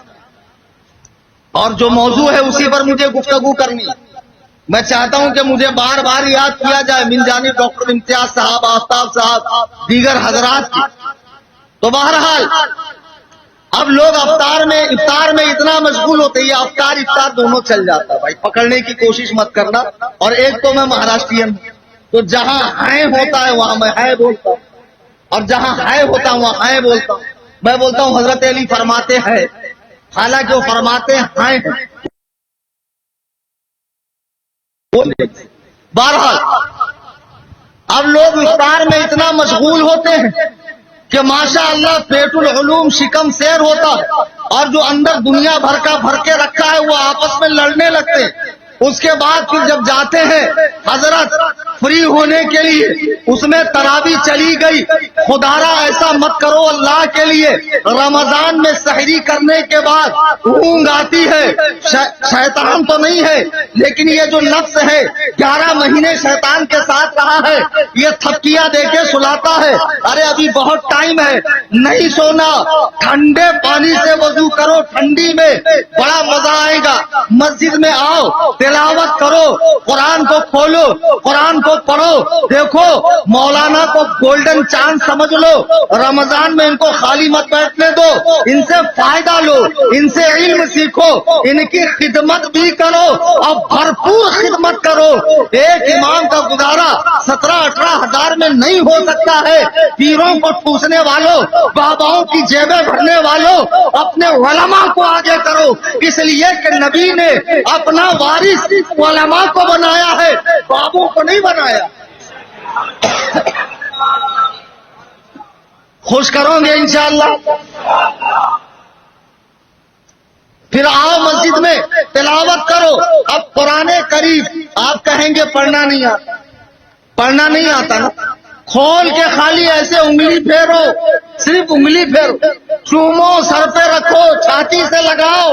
اور جو موضوع ہے اسی پر مجھے گفتگو کرنی. میں چاہتا ہوں کہ مجھے بار بار یاد کیا جائے من جانب ڈاکٹر امتیاز صاحب، آفتاب صاحب، دیگر حضرات کی. تو بہرحال اب لوگ افطار میں اتنا مشغول ہوتے ہیں، افطار دونوں چل جاتا ہے. بھائی پکڑنے کی کوشش مت کرنا. اور ایک تو میں مہاراشٹرین ہوں، تو جہاں ہے ہوتا ہے وہاں میں ہے بولتا ہوں. اور جہاں ہے ہوتا ہوں وہاں ہے بولتا ہوں. میں بولتا ہوں حضرت علی فرماتے ہیں، حالانکہ وہ فرماتے ہیں. بہرحال اب لوگ افطار میں اتنا مشغول ہوتے ہیں کہ ماشاء اللہ پیٹ العلوم شکم سیر ہوتا ہے، اور جو اندر دنیا بھر کا بھر کے رکھا ہے وہ آپس میں لڑنے لگتے ہیں. اس کے بعد پھر جب جاتے ہیں حضرت فری ہونے کے لیے، اس میں تراویح چلی گئی. خدارا ایسا مت کرو اللہ کے لیے، رمضان میں سحری کرنے کے بعد اونگ آتی ہے. شیطان تو نہیں ہے، لیکن یہ جو نفس ہے 11 مہینے شیطان کے ساتھ رہا ہے، یہ تھپکیاں دے کے سلاتا ہے. ارے ابھی بہت ٹائم ہے، نہیں سونا، ٹھنڈے پانی سے وضو کرو، ٹھنڈی میں بڑا مزہ آئے گا. مسجد میں آؤ، تلاوت کرو، قرآن کو کھولو، قرآن کو پڑھو. دیکھو مولانا کو گولڈن چانس سمجھ لو، رمضان میں ان کو خالی مت بیٹھنے دو، ان سے فائدہ لو، ان سے علم سیکھو، ان کی خدمت بھی کرو اور بھرپور خدمت کرو. ایک امام کا گزارا 17-18 ہزار میں نہیں ہو سکتا ہے. پیروں کو ٹھوسنے والوں، باباؤں کی جیبیں بھرنے والوں، اپنے علماء کو آگے کرو، اس لیے کہ نبی نے اپنا وارث علماء کو بنایا ہے، بابوں کو نہیں بنایا. خوش کرو گے انشاءاللہ. پھر آؤ مسجد میں تلاوت کرو. اب قرآن کریم آپ کہیں گے پڑھنا نہیں آتا، پڑھنا نہیں آتا نا، کھول کے خالی ایسے انگلی پھیرو، صرف انگلی پھیرو، چومو، سر پہ رکھو، چھاتی سے لگاؤ،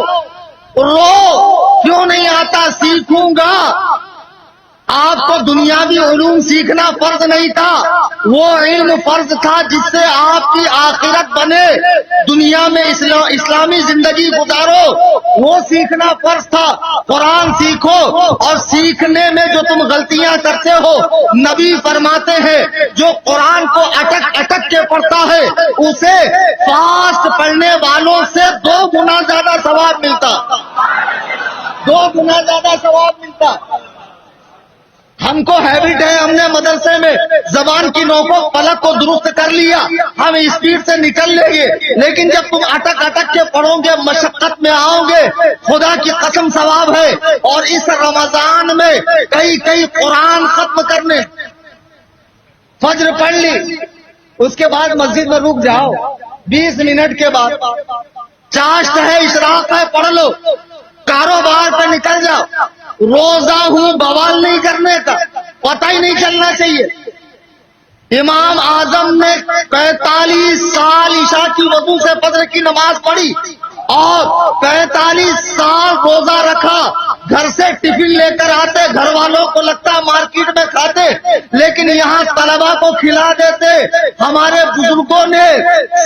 رو. کیوں نہیں آتا؟ سیکھوں گا. آپ کو دنیاوی علوم سیکھنا فرض نہیں تھا، وہ علم فرض تھا جس سے آپ کی آخرت بنے، دنیا میں اسلامی زندگی گزارو، وہ سیکھنا فرض تھا. قرآن سیکھو، اور سیکھنے میں جو تم غلطیاں کرتے ہو، نبی فرماتے ہیں جو قرآن کو اٹک اٹک کے پڑھتا ہے اسے فاسٹ پڑھنے والوں سے 2 گنا زیادہ ثواب ملتا، 2 گنا زیادہ ثواب ملتا. ہم کو ہیبٹ ہے، ہم نے مدرسے میں زبان کی نوکوں پلک کو درست کر لیا، ہم اسپیڈ سے نکل لیں گے، لیکن جب تم اٹک اٹک کے پڑھو گے، مشقت میں آؤ گے، خدا کی قسم ثواب ہے. اور اس رمضان میں کئی قرآن ختم کرنے، فجر پڑھ لی، اس کے بعد مسجد میں رک جاؤ، 20 منٹ کے بعد چاشت ہے، اشراق ہے، پڑھ لو، کاروبار پہ نکل جاؤ. روزہ ہوں، بوال نہیں کرنے کا، پتہ ہی نہیں چلنا چاہیے. امام اعظم نے 45 سال عشاء کی وضو سے فجر کی نماز پڑھی اور 45 سال روزہ رکھا. گھر سے ٹفن لے کر آتے، گھر والوں کو لگتا مارکیٹ میں کھاتے، لیکن یہاں طلبا کو کھلا دیتے. ہمارے بزرگوں نے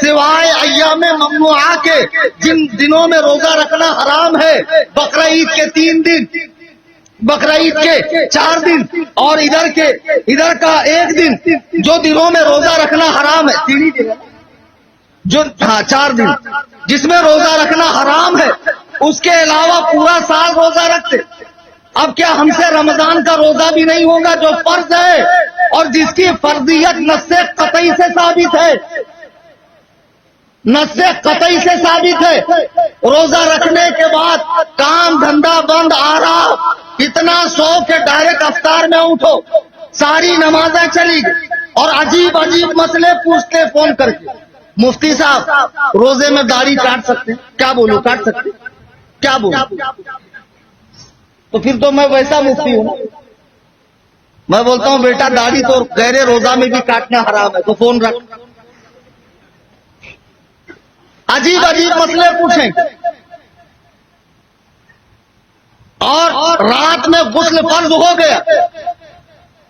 سوائے ایام ممنوعہ کے جن دنوں میں روزہ رکھنا حرام ہے، بقرعید کے 3 دن، بقرعید کے 4 دن، اور ادھر کا 1 دن، جو دنوں میں روزہ رکھنا حرام ہے، 3 دن جو 4 دن جس میں روزہ رکھنا حرام ہے، اس کے علاوہ پورا سال روزہ رکھتے. اب کیا ہم سے رمضان کا روزہ بھی نہیں ہوگا جو فرض ہے اور جس کی فرضیت نص قطعی سے ثابت ہے، نص قطعی سے ثابت ہے. روزہ رکھنے کے بعد کام دھندا بند، آرام، اتنا سو کہ ڈائریکٹ افطار میں اٹھو، ساری نمازیں چلی گئی، اور عجیب مسئلے پوچھتے فون کر کے، مفتی صاحب روزے میں داڑھی کاٹ سکتے ہیں؟ کیا بولوں، کاٹ سکتے ہیں؟ کیا بولوں؟ تو پھر تو میں ویسا مفتی ہوں. میں بولتا ہوں بیٹا داڑھی تو غیر روزہ میں بھی کاٹنا حرام ہے، تو فون رکھ. عجیب مسئلے پوچھیں. اور رات میں غسل فرض ہو گیا،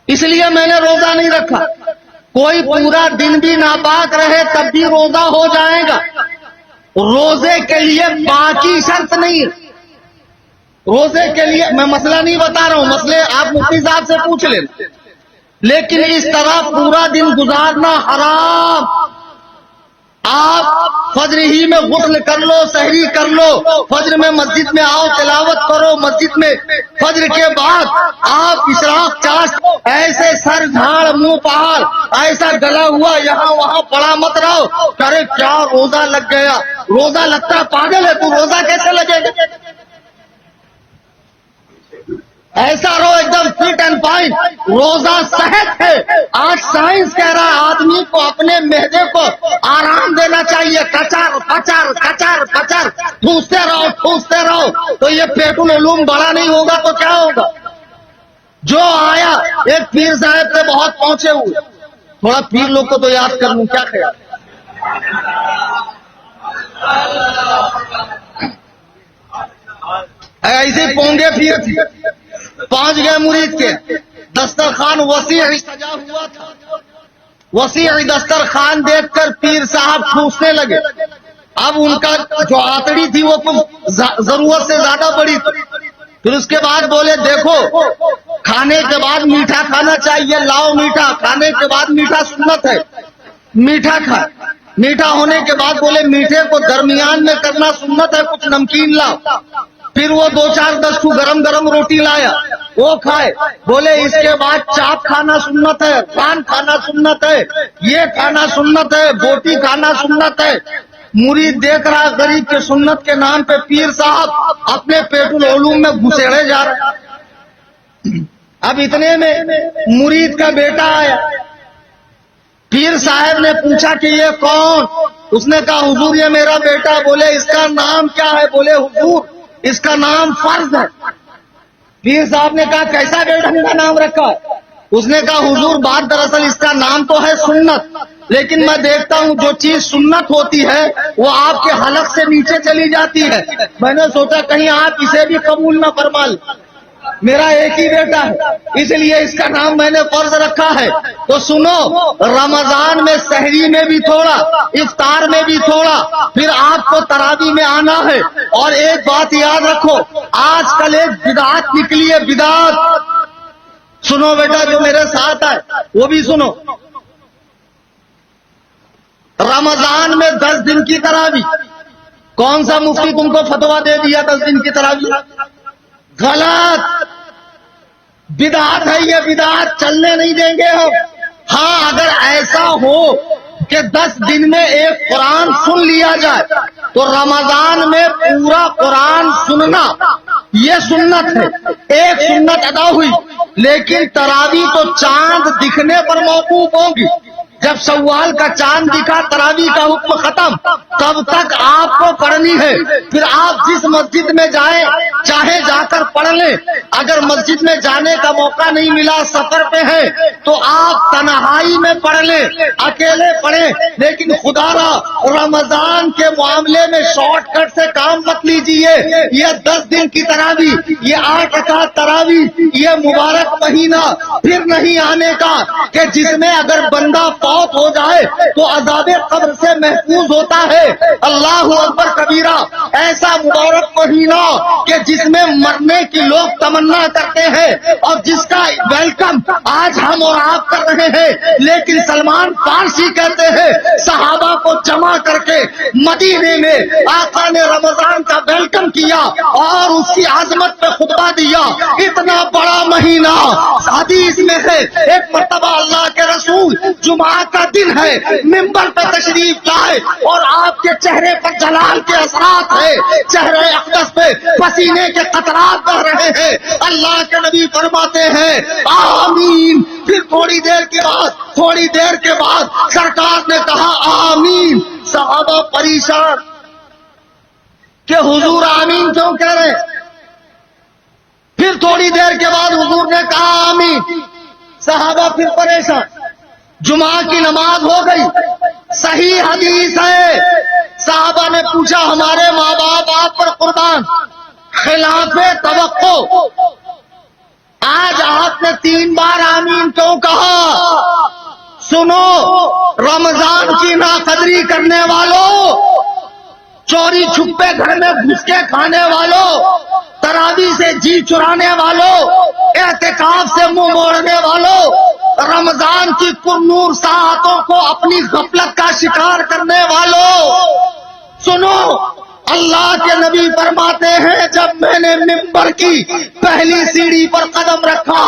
اس لیے میں نے روزہ نہیں رکھا. کوئی پورا دن بھی ناپاک رہے تب بھی روزہ ہو جائے گا. روزے کے لیے باقی شرط نہیں ہے. روزے کے لیے میں مسئلہ نہیں بتا رہا ہوں، مسئلے آپ مفتی صاحب سے پوچھ لیں، لیکن اس طرح پورا دن گزارنا حرام. آپ فجر ہی میں غسل کر لو، سحری کر لو، فجر میں مسجد میں آؤ، تلاوت کرو مسجد میں، فجر کے بعد آپ اشراق چاش، ایسے سر جھاڑ منہ پہاڑ ایسا گلا ہوا یہاں وہاں پڑا مت رہو، ارے کیا روزہ لگ گیا، روزہ لگتا ہے پاگل ہے تو، روزہ کیسے لگے گا؟ ایسا رہو ایک دم فٹ اینڈ فائن، روزہ صحت ہے۔ آج سائنس کہہ رہا ہے آدمی کو اپنے معدے کو آرام دینا چاہیے، کچر پچر کچر پچر ٹھوستے رہو تو یہ پیٹ العلوم بڑا نہیں ہوگا تو کیا ہوگا؟ جو آیا ایک پیر صاحب سے بہت پہنچے ہوئے، تھوڑا پیر لوگ کو تو یاد کر لوں، کیا خیال؟ ایسے پونگے پیر تھے، پہنچ گئے مرید کے، دسترخوان وسیع سجا ہوا تھا، وسیع دسترخوان دیکھ کر پیر صاحب ٹھوسنے لگے۔ اب ان کا جو آتڑی تھی وہ ضرورت سے زیادہ بڑی تھی، پھر اس کے بعد بولے دیکھو کھانے کے بعد میٹھا کھانا چاہیے، لاؤ میٹھا، کھانے کے بعد میٹھا سنت ہے، میٹھا کھا، میٹھا ہونے کے بعد بولے میٹھے کو درمیان میں کرنا سنت ہے، کچھ نمکین لاؤ، پھر وہ 2-4-10 کو گرم گرم روٹی لایا، وہ کھائے، بولے اس کے بعد چاپ کھانا سنت ہے، پان کھانا سنت ہے، یہ کھانا سنت ہے، بوٹی کھانا سنت ہے۔ مرید دیکھ رہا غریب کے سنت کے نام پہ پیر صاحب اپنے پیٹ العلوم میں گھسیڑے جا رہے۔ اب اتنے میں مرید کا بیٹا آیا، پیر صاحب نے پوچھا کہ یہ کون؟ اس نے کہا حضور یہ میرا بیٹا۔ بولے اس کا نام کیا ہے؟ بولے حضور اس کا نام فرض ہے۔ پیر صاحب نے کہا کیسا بیٹا کا نام رکھا؟ اس نے کہا حضور بات دراصل اس کا نام تو ہے سنت، لیکن میں دیکھتا ہوں جو چیز سنت ہوتی ہے وہ آپ کے حلق سے نیچے چلی جاتی ہے، میں نے سوچا کہیں آپ اسے بھی قبول نہ فرما لیں، میرا ایک ہی بیٹا ہے اس لیے اس کا نام میں نے فرض رکھا ہے۔ تو سنو، رمضان میں سحری میں بھی تھوڑا، افطار میں بھی تھوڑا، پھر آپ کو تراویح میں آنا ہے۔ اور ایک بات یاد رکھو، آج کل ایک بدعت نکلی ہے، بدعت، سنو بیٹا جو میرے ساتھ ہے وہ بھی سنو، رمضان میں 10 دن کی تراویح، کون سا مفتی تم کو فتوا دے دیا 10 دن کی تراویح؟ غلط، بدعت ہے یہ، بدعت چلنے نہیں دیں گے ہم۔ ہاں اگر ایسا ہو کہ 10 دن میں ایک قرآن سن لیا جائے تو رمضان میں پورا قرآن سننا یہ سنت ہے، ایک سنت ادا ہوئی، لیکن تراویح تو چاند دکھنے پر موقوف ہوگی۔ جب شوال کا چاند دکھا تراویح کا حکم ختم، تب تک آپ کو پڑھنی ہے۔ پھر آپ جس مسجد میں جائیں چاہے جا کر پڑھ لیں، اگر مسجد میں جانے کا موقع نہیں ملا، سفر پہ ہے تو آپ تنہائی میں پڑھ لیں، اکیلے پڑھیں، لیکن خدا را رمضان کے معاملے میں شارٹ کٹ سے کام مت لیجیے۔ یہ 10 دن کی تراویح، یہ 8 رکعت تراویح، یہ مبارک مہینہ پھر نہیں آنے کا کہ جس میں اگر بندہ فوت ہو جائے تو عذاب قبر سے محفوظ ہوتا ہے۔ اللہ اکبر کبیرہ، ایسا مبارک مہینہ کہ جس میں مرنے کی لوگ تمنا کرتے ہیں اور جس کا ویلکم آج ہم اور آپ کر رہے ہیں، لیکن سلمان فارسی کہتے ہیں صحابہ کو جمع کر کے مدینے میں آقا نے رمضان کا ویلکم کیا اور اس کی عظمت پہ خطبہ دیا۔ اتنا بڑا مہینہ، حدیث میں ہے ایک مرتبہ اللہ کے رسول جمعہ کا دن ہے، منبر پہ تشریف لائے اور آپ کے چہرے پر جلال کے اثرات ہے، چہرے اقدس پہ پسینے کے قطرات بہ رہے ہیں۔ اللہ کے نبی فرماتے ہیں آمین، پھر تھوڑی دیر کے بعد سرکار نے کہا آمین۔ صحابہ پریشان کہ حضور آمین کیوں کہہ رہے؟ پھر تھوڑی دیر کے بعد حضور نے کہا آمین، صحابہ پھر پریشان۔ جمعہ کی نماز ہو گئی، صحیح حدیث ہے، صحابہ نے پوچھا ہمارے ماں باپ آپ پر قربان، خلاف توقع آج آپ نے 3 بار آمین کیوں کہا؟ سنو، رمضان کی ناقدری کرنے والوں، چوری چھپے گھر میں گھس کے کھانے والوں، تراویح سے جی چرانے والوں، اعتکاف سے منہ موڑنے والوں، رمضان کی پرنور ساعتوں کو اپنی غفلت کا شکار کرنے والوں، سنو، اللہ کے نبی فرماتے ہیں جب میں نے ممبر کی پہلی سیڑھی پر قدم رکھا،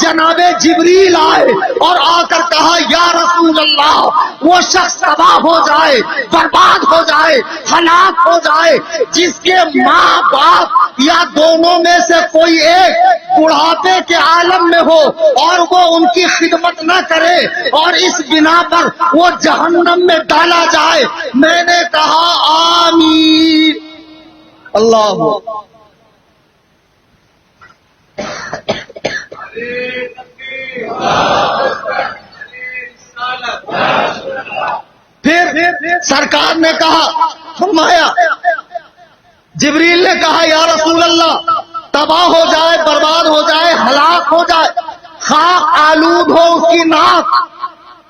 جناب جبریل آئے اور آ کر کہا یا رسول اللہ، وہ شخص تباہ ہو جائے، برباد ہو جائے، ہلاک ہو جائے جس کے ماں باپ یا دونوں میں سے کوئی ایک بڑھاپے کے عالم میں ہو اور وہ ان کی خدمت نہ کرے اور اس بنا پر وہ جہنم میں ڈالا جائے۔ میں نے کہا آمین۔ اللہ پھر سرکار نے کہا، فرمایا جبریل نے کہا یا رسول اللہ، تباہ ہو جائے، برباد ہو جائے، ہلاک ہو جائے، خاک آلود ہو اس کی ناک،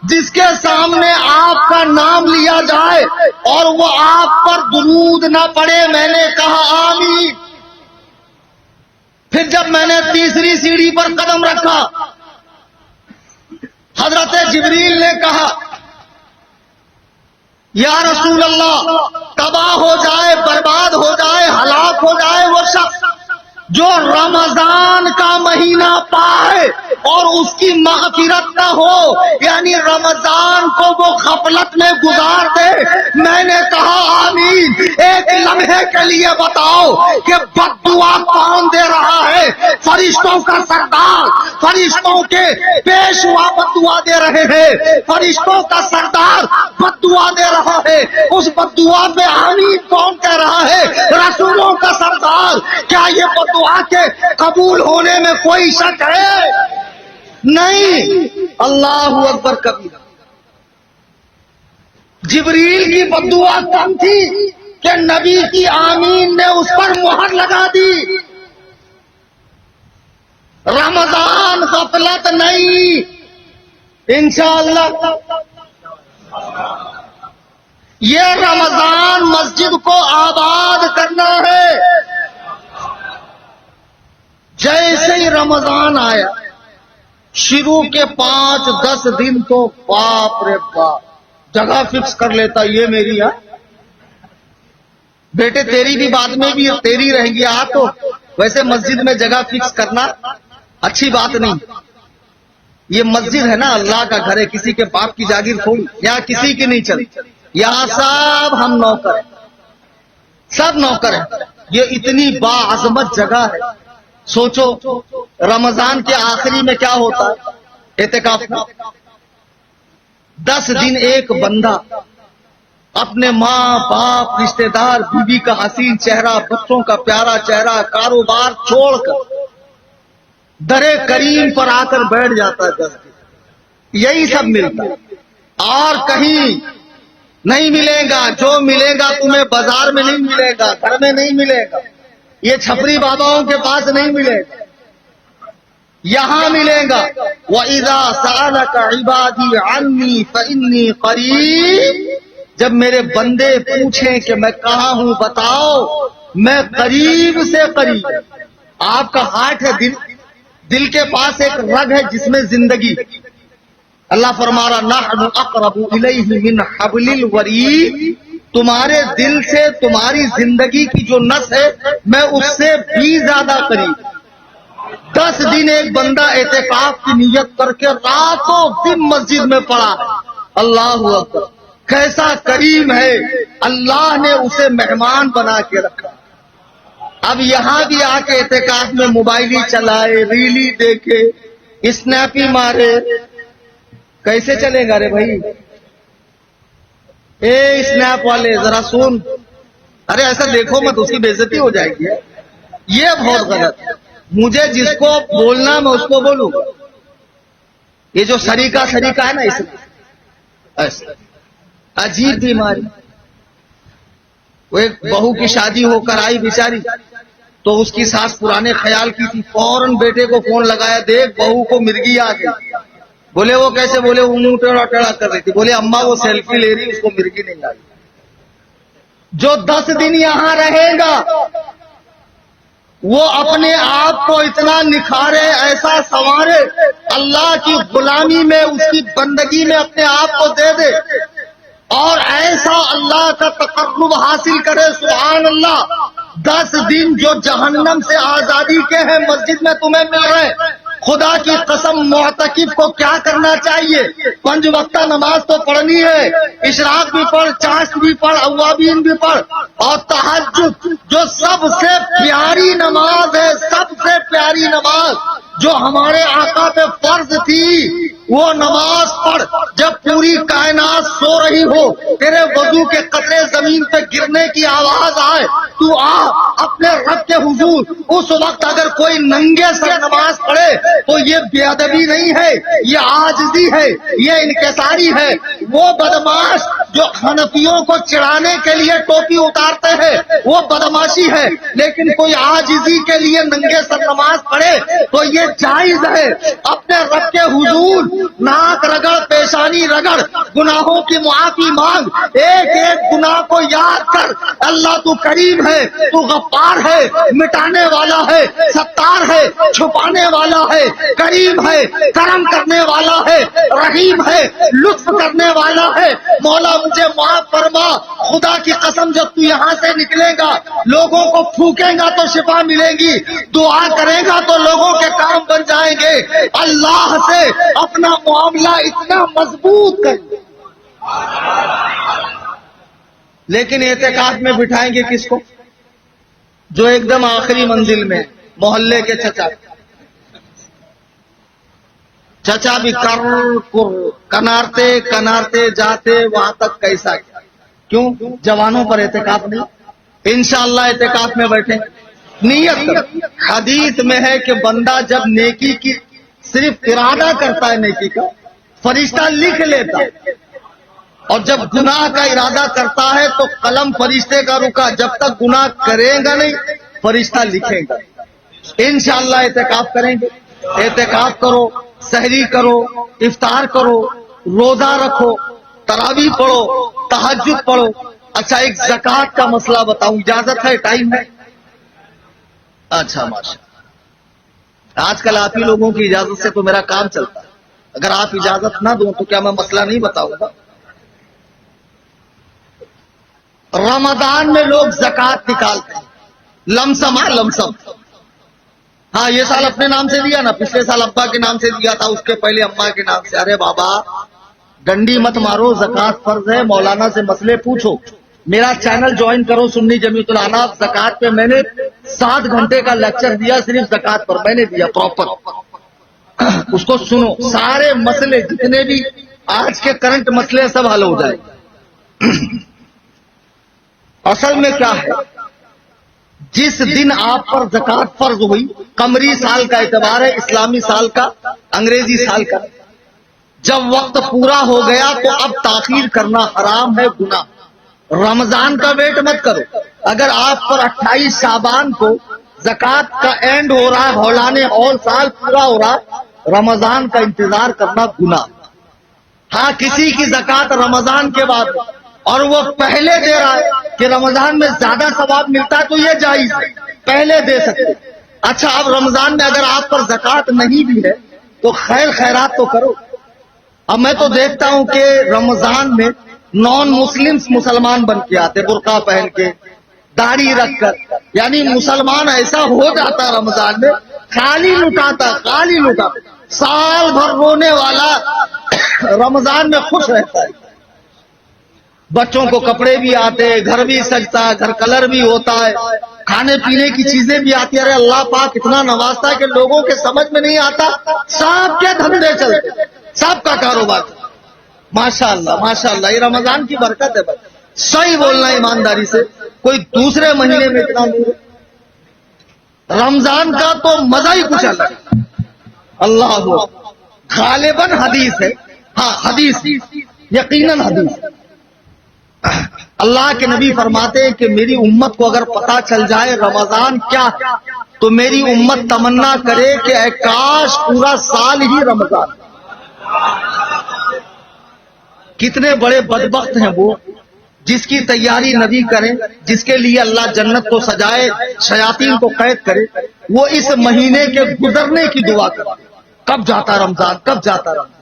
جس کے سامنے آپ کا نام لیا جائے اور وہ آپ پر درود نہ پڑے۔ میں نے کہا آمین۔ پھر جب میں نے تیسری سیڑھی پر قدم رکھا، حضرت جبریل نے کہا یا رسول اللہ، تباہ ہو جائے، برباد ہو جائے، ہلاک ہو جائے وہ شخص جو رمضان کا مہینہ پائے اور اس کی مغفرت نہ ہو، یعنی رمضان کو وہ غفلت میں گزار دے۔ میں نے کہا آمین۔ ایک لمحے کے لیے بتاؤ کہ بد دعا کون دے رہا ہے؟ فرشتوں کا سردار، فرشتوں کے پیشوا بد دعا دے رہے ہیں، فرشتوں کا سردار بد دعا دے رہا ہے۔ اس بد دعا پہ آمین کون کہہ رہا ہے؟ رسولوں کا سردار۔ کیا یہ بد دعا کے قبول ہونے میں کوئی شک ہے؟ نہیں۔ اللہ اکبر کبیرہ۔ جبریل کی بد دعا کم تھی کہ نبی کی آمین نے اس پر مہر لگا دی۔ رمضان غفلت نہیں، انشاءاللہ یہ رمضان مسجد کو آباد کرنا ہے۔ جیسے ہی رمضان آیا، شروع کے 5-10 دن تو باپ رے باپ جگہ فکس کر لیتا، یہ میری ہے بیٹے، تیری بھی بعد میں بھی تیری رہیں گی۔ آپ تو ویسے مسجد میں جگہ فکس کرنا اچھی بات نہیں، یہ مسجد ہے نا، اللہ کا گھر ہے، کسی کے باپ کی جاگیر تھوڑی، یہاں کسی کی نہیں چلی، یہاں سب ہم نوکر ہیں، سب نوکر ہیں۔ یہ اتنی باعظمت جگہ ہے۔ سوچو رمضان کے آخری میں کیا ہوتا ہے اعتکاف میں، 10 دن ایک بندہ اپنے ماں باپ، رشتہ دار، بیوی کا حسین چہرہ، بچوں کا پیارا چہرہ، کاروبار چھوڑ کر درے کریم پر آ کر بیٹھ جاتا ہے 10 دن۔ یہی سب ملتا ہے اور کہیں نہیں ملے گا۔ جو ملے گا تمہیں بازار میں نہیں ملے گا، گھر میں نہیں ملے گا، یہ چھپری باباؤں کے پاس نہیں ملے گا، یہاں ملے گا۔ وَإِذَا سَأَلَكَ عِبَادِي عَنِّي فَإِنِّي قَرِيبٌ، جب میرے بندے پوچھیں کہ میں کہاں ہوں بتاؤ، میں قریب سے قریب۔ آپ کا ہارٹ ہے، دل کے پاس ایک رگ ہے جس میں زندگی۔ اللہ فرما رہا نحن اقرب الیہ من حبل الورید، تمہارے دل سے تمہاری زندگی کی جو نس ہے میں اس سے بھی زیادہ قریب۔ 10 دن ایک بندہ اعتکاف کی نیت کر کے راتوں دن مسجد میں پڑا، اللہ اکبر، کیسا کریم ہے، اللہ نے اسے مہمان بنا کے رکھا۔ اب یہاں بھی آ کے اعتکاف میں موبائل ہی چلائے، ریلی دیکھے، اسنیپی مارے، کیسے چلے گا رے بھائی؟ اے اسنیپ والے ذرا سن، ارے ایسا دیکھو مت، اس کی بے عزتی ہو جائے گی، یہ بہت غلط ہے۔ مجھے جس کو بولنا میں اس کو بولوں، یہ جو سریقہ ہے نا، اس میں عجیب بیماری۔ وہ ایک بہو کی شادی ہو کر آئی بیچاری، تو اس کی ساس پرانے خیال کی تھی، فوراً بیٹے کو فون لگایا، دیکھ بہو کو مرغی آ گئی۔ بولے وہ کیسے؟ بولے وہ منہ ٹیڑھا ٹیڑھا کر رہی تھی۔ بولے اماں وہ سیلفی لے رہی، اس کو مرغی نہیں آ رہی۔ جو 10 دن یہاں رہے گا وہ اپنے آپ کو اتنا نکھارے، ایسا سنوارے، اللہ کی غلامی میں، اس کی بندگی میں اپنے آپ کو دے دے، اور ایسا اللہ کا تقرب حاصل کرے. سبحان اللہ. 10 دن جو جہنم سے آزادی کے ہیں مسجد میں تمہیں مل رہے. خدا کی قسم معتکف کو کیا کرنا چاہیے؟ 5 وقتہ نماز تو پڑھنی ہے. اشراق بھی پڑھ، چاشت بھی پڑھ، اوابین بھی پڑھ، اور تہجد جو سب سے پیاری نماز ہے، سب سے پیاری نماز جو ہمارے آقا پہ فرض تھی، وہ نماز پڑھ. جب پوری کائنات سو رہی ہو، تیرے وضو کے قطرے زمین پہ گرنے کی آواز آئے، تو آ اپنے رب کے حضور. اس وقت اگر کوئی ننگے سر نماز پڑھے تو یہ بے ادبی نہیں ہے، یہ عاجزی ہے، یہ انکساری ہے. وہ بدماش جو حنفیوں کو چڑھانے کے لیے ٹوپی اتارتے ہیں وہ بدماشی ہے، لیکن کوئی عاجزی کے لیے ننگے سر نماز پڑھے تو یہ جائز ہے. اپنے رب کے حضور ناک رگڑ، پیشانی رگڑ، گناہوں کی معافی مانگ. ایک ایک گناہ کو یاد کر. اللہ تو کریم ہے، تو غفار ہے، مٹانے والا ہے، ستار ہے، چھپانے والا ہے، کریم ہے، کرم کرنے والا ہے، رحیم ہے، لطف کرنے والا ہے. مولا مجھے معاف فرما. خدا کی قسم جب تو یہاں سے نکلے گا، لوگوں کو پھونکے گا تو شفا ملے گی، دعا کرے گا تو لوگوں کے کام بن جائیں گے. اللہ سے اپنا معاملہ اتنا مضبوط کر. لیکن اعتکاف میں بٹھائیں گے کس کو؟ جو ایک دم آخری منزل میں، محلے کے چچا. چچا بھی کنارتے کنارتے جاتے وہاں تک. کیسا کیوں؟ جوانوں پر اعتکاف نہیں. انشاءاللہ اعتکاف میں بیٹھے. نیت حدیث میں ہے کہ بندہ جب نیکی کی صرف ارادہ کرتا ہے، نیکی کا فرشتہ لکھ لیتا ہے، اور جب گناہ کا ارادہ کرتا ہے تو قلم فرشتے کا رکا. جب تک گناہ کرے گا نہیں فرشتہ لکھے گا. انشاءاللہ اعتکاف کریں گے. اعتکاف کرو، سحری کرو، افطار کرو، روزہ رکھو، تراویح پڑھو، تہجد پڑھو. اچھا ایک زکوٰۃ کا مسئلہ بتاؤں، اجازت ہے؟ ٹائم ہے؟ اچھا ماشاء. آج کل آپ ہی لوگوں کی اجازت سے تو میرا کام چلتا ہے. اگر آپ اجازت نہ دو تو کیا میں مسئلہ نہیں بتاؤں گا؟ رمضان میں لوگ زکوٰۃ نکالتے ہیں، لمسم. لمسم ہاں یہ سال اپنے نام سے دیا نا، پچھلے سال ابا کے نام سے دیا تھا، اس کے پہلے اماں کے نام سے. ارے بابا ڈنڈی مت مارو، زکوٰۃ فرض ہے. مولانا سے مسئلے پوچھو. میرا چینل جوائن کرو، سنی جمیعت الاناف. زکوٰۃ پہ میں نے 7 گھنٹے کا لیکچر دیا، صرف زکوٰۃ پر میں نے دیا پراپر. اس کو سنو، سارے مسئلے جتنے بھی آج کے کرنٹ مسئلے سب حل ہو جائے. اصل میں کیا ہے، جس دن آپ پر زکوٰۃ فرض ہوئی، قمری سال کا اعتبار ہے، اسلامی سال کا، انگریزی سال کا، جب وقت پورا ہو گیا تو اب تاخیر کرنا حرام ہے، گناہ. رمضان کا ویٹ مت کرو. اگر آپ پر 28 شعبان کو زکوٰۃ کا اینڈ ہو رہا ہے، ہولانے اور سال پورا ہو رہا ہے، رمضان کا انتظار کرنا گناہ. ہاں کسی کی زکوٰۃ رمضان کے بعد اور وہ پہلے دے رہا ہے کہ رمضان میں زیادہ ثواب ملتا ہے تو یہ جائز ہے، پہلے دے سکتے. اچھا اب رمضان میں اگر آپ پر زکوٰۃ نہیں بھی ہے تو خیر خیرات تو کرو. اب میں تو دیکھتا ہوں کہ رمضان میں نان مسلمز مسلمان بن کے آتے، برقع پہن کے، داڑھی رکھ کر. یعنی مسلمان ایسا ہو جاتا رمضان میں، خالی لٹاتا، خالی لٹاتا. سال بھر رونے والا رمضان میں خوش رہتا ہے. بچوں کو کپڑے بھی آتے، گھر بھی سجتا ہے، گھر کلر بھی ہوتا ہے، کھانے پینے کی چیزیں بھی آتی ہے. ارے اللہ پاک اتنا نوازتا ہے کہ لوگوں کے سمجھ میں نہیں آتا. سب کے دھندے چلتے، سب کا کاروبار. ماشاء اللہ ماشاء اللہ، یہ رمضان کی برکت ہے. صحیح بولنا ایمانداری سے، کوئی دوسرے مہینے میں اتنا نہیں. رمضان کا تو مزہ ہی کچھ الگ. اللہ غالباً حدیث ہے، ہاں حدیث، یقیناً حدیث. اللہ کے نبی فرماتے ہیں کہ میری امت کو اگر پتا چل جائے رمضان کیا ہے تو میری امت تمنا کرے کہ اے کاش پورا سال ہی رمضان. کتنے بڑے بدبخت ہیں وہ جس کی تیاری نبی کریں، جس کے لیے اللہ جنت کو سجائے، شیاطین کو قید کرے، وہ اس مہینے کے گزرنے کی دعا کرے. کب جاتا رمضان، کب جاتا رمضان.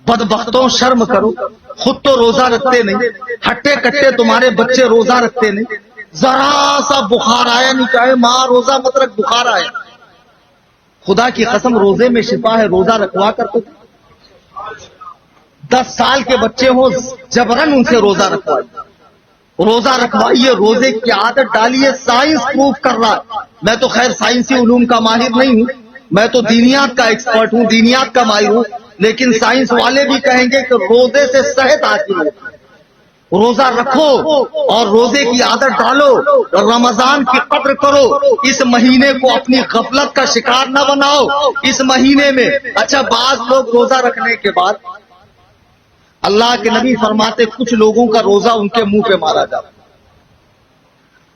بدبختوں شرم کرو، خود تو روزہ رکھتے نہیں، ہٹے کٹے تمہارے بچے روزہ رکھتے نہیں، ذرا سا بخار آیا نہیں چاہے ماں روزہ مت رکھ، بخار آیا، خدا کی قسم روزے میں شفا ہے، روزہ رکھوا کر تو 10 سال کے بچے ہوں جبرن ان سے روزہ رکھوائیے، روزہ رکھوائیے، روزے کی عادت ڈالیے، سائنس پروف کر رہا ہے۔ میں تو خیر سائنسی علوم کا ماہر نہیں ہوں، میں تو دینیات کا ایکسپرٹ ہوں، دینیات کا ماہر ہوں، لیکن سائنس والے بھی کہیں گے کہ روزے سے صحت حاصل ہوتی ہے۔ روزہ رکھو اور روزے کی عادت ڈالو، رمضان کی قدر کرو، اس مہینے کو اپنی غفلت کا شکار نہ بناؤ۔ اس مہینے میں اچھا بعض لوگ روزہ رکھنے کے بعد اللہ کے نبی فرماتے کچھ لوگوں کا روزہ ان کے منہ پہ مارا جاتا،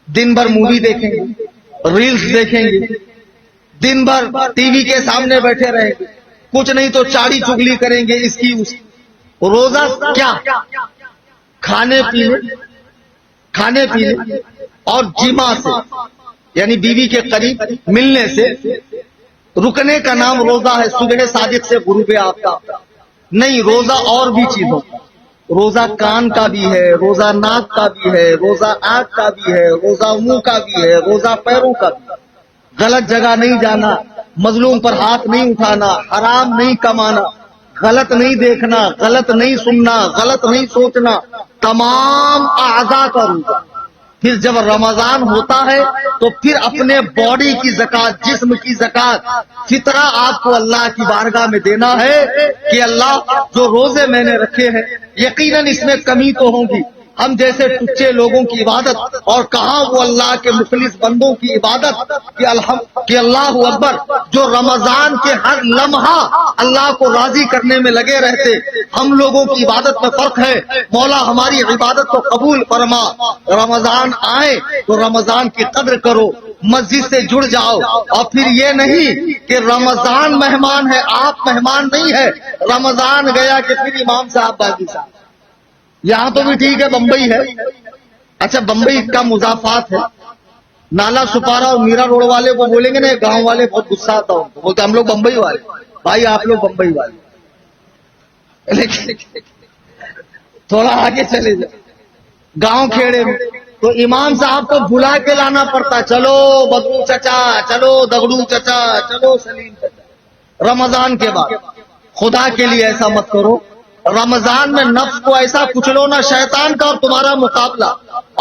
دن بھر مووی دیکھیں گے، ریلز دیکھیں گے، دن بھر ٹی وی کے سامنے بیٹھے رہیں گے، کچھ نہیں تو چاڑی چگلی کریں گے اس کی اس کی۔ روزہ کیا؟ کھانے پینے اور جماع سے یعنی بیوی کے قریب ملنے سے رکنے کا نام روزہ ہے۔ صبح صادق سے غروب آفتاب نہیں، روزہ اور بھی چیزوں، روزہ کان کا بھی ہے، روزہ ناک کا بھی ہے، روزہ آنکھ کا بھی ہے، روزہ منہ کا بھی ہے، روزہ پیروں کا بھی ہے۔ غلط جگہ نہیں جانا، مظلوم پر ہاتھ نہیں اٹھانا، حرام نہیں کمانا، غلط نہیں دیکھنا، غلط نہیں سننا، غلط نہیں سوچنا، تمام اعضاء کا روزہ۔ پھر جب رمضان ہوتا ہے تو پھر اپنے باڈی کی زکات، جسم کی زکات، فطرہ آپ کو اللہ کی بارگاہ میں دینا ہے کہ اللہ جو روزے میں نے رکھے ہیں یقیناً اس میں کمی تو ہوگی، ہم جیسے ٹچے لوگوں کی عبادت اور کہاں وہ اللہ کے مخلص بندوں کی عبادت کہ اللہ اکبر، جو رمضان کے ہر لمحہ اللہ کو راضی کرنے میں لگے رہتے، ہم لوگوں کی عبادت میں فرق ہے۔ مولا ہماری عبادت کو قبول فرما۔ رمضان آئے تو رمضان کی قدر کرو، مسجد سے جڑ جاؤ، اور پھر یہ نہیں کہ رمضان مہمان ہے آپ مہمان نہیں ہے، رمضان گیا کہ پھر امام صاحب باقی صاحب۔ یہاں تو بھی ٹھیک ہے، بمبئی ہے، اچھا بمبئی کا مضافات ہے، نالا سپارا اور میرا روڈ والے کو بولیں گے نا، گاؤں والے بہت غصہ آتا ہوں، بولتے ہم لوگ بمبئی والے، بھائی آپ لوگ بمبئی والے، لیکن تھوڑا آگے چلے جائیں گاؤں کھیڑے میں تو امام صاحب کو بلا کے لانا پڑتا، چلو بدرو چچا، چلو دگڑو چچا، چلو سلیم چچا۔ رمضان کے بعد خدا کے لیے ایسا مت کرو، رمضان میں نفس کو ایسا کچلو نہ، شیطان کا اور تمہارا مقابلہ،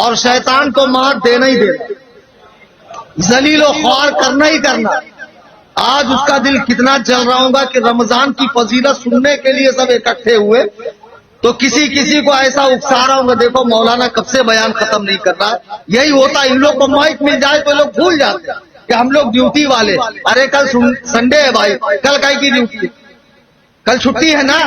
اور شیطان کو مار دینا ہی دینا، ذلیل و خوار کرنا ہی کرنا۔ آج اس کا دل کتنا جل رہا ہوگا کہ رمضان کی فضیلت سننے کے لیے سب اکٹھے ہوئے، تو کسی کو ایسا اکسا رہا ہوگا، دیکھو مولانا کب سے بیان ختم نہیں کر رہا۔ یہی ہوتا، ان لوگ کو مائک مل جائے تو لوگ بھول جاتے ہیں کہ ہم لوگ ڈیوٹی والے، ارے کل سنڈے ہے بھائی، کل کائی کی ڈیوٹی ہے؟ کل چھٹی ہے نا؟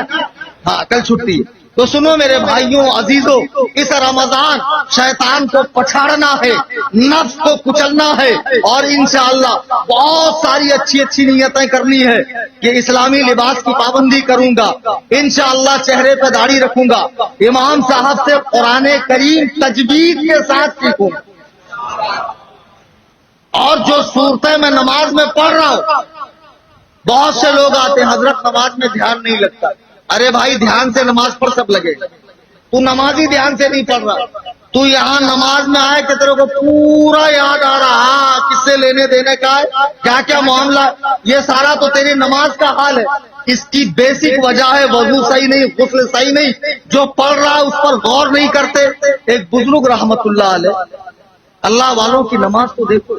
ہاں کل چھٹی۔ تو سنو میرے بھائیوں عزیزوں، اس رمضان شیطان کو پچھاڑنا ہے، نفس کو کچلنا ہے، اور انشاءاللہ بہت ساری اچھی نیتیں کرنی ہے کہ اسلامی لباس کی پابندی کروں گا، انشاءاللہ چہرے پہ داڑھی رکھوں گا، امام صاحب سے قرآن کریم تجوید کے ساتھ سیکھوں گا، اور جو صورتیں میں نماز میں پڑھ رہا ہوں، بہت سے لوگ آتے ہیں حضرت نماز میں دھیان نہیں لگتا، ارے بھائی دھیان سے نماز پڑھ سب لگے، تو نماز ہی دھیان سے نہیں پڑھ رہا، تو یہاں نماز میں آئے کہ تیرے کو پورا یاد آ رہا، ہاں کس سے لینے دینے کا ہے، کیا کیا معاملہ، یہ سارا تو تیری نماز کا حال ہے۔ اس کی بیسک وجہ ہے وضو صحیح نہیں، غسل صحیح نہیں، جو پڑھ رہا ہے اس پر غور نہیں کرتے۔ ایک بزرگ رحمت اللہ علیہ، اللہ والوں کی نماز کو دیکھو،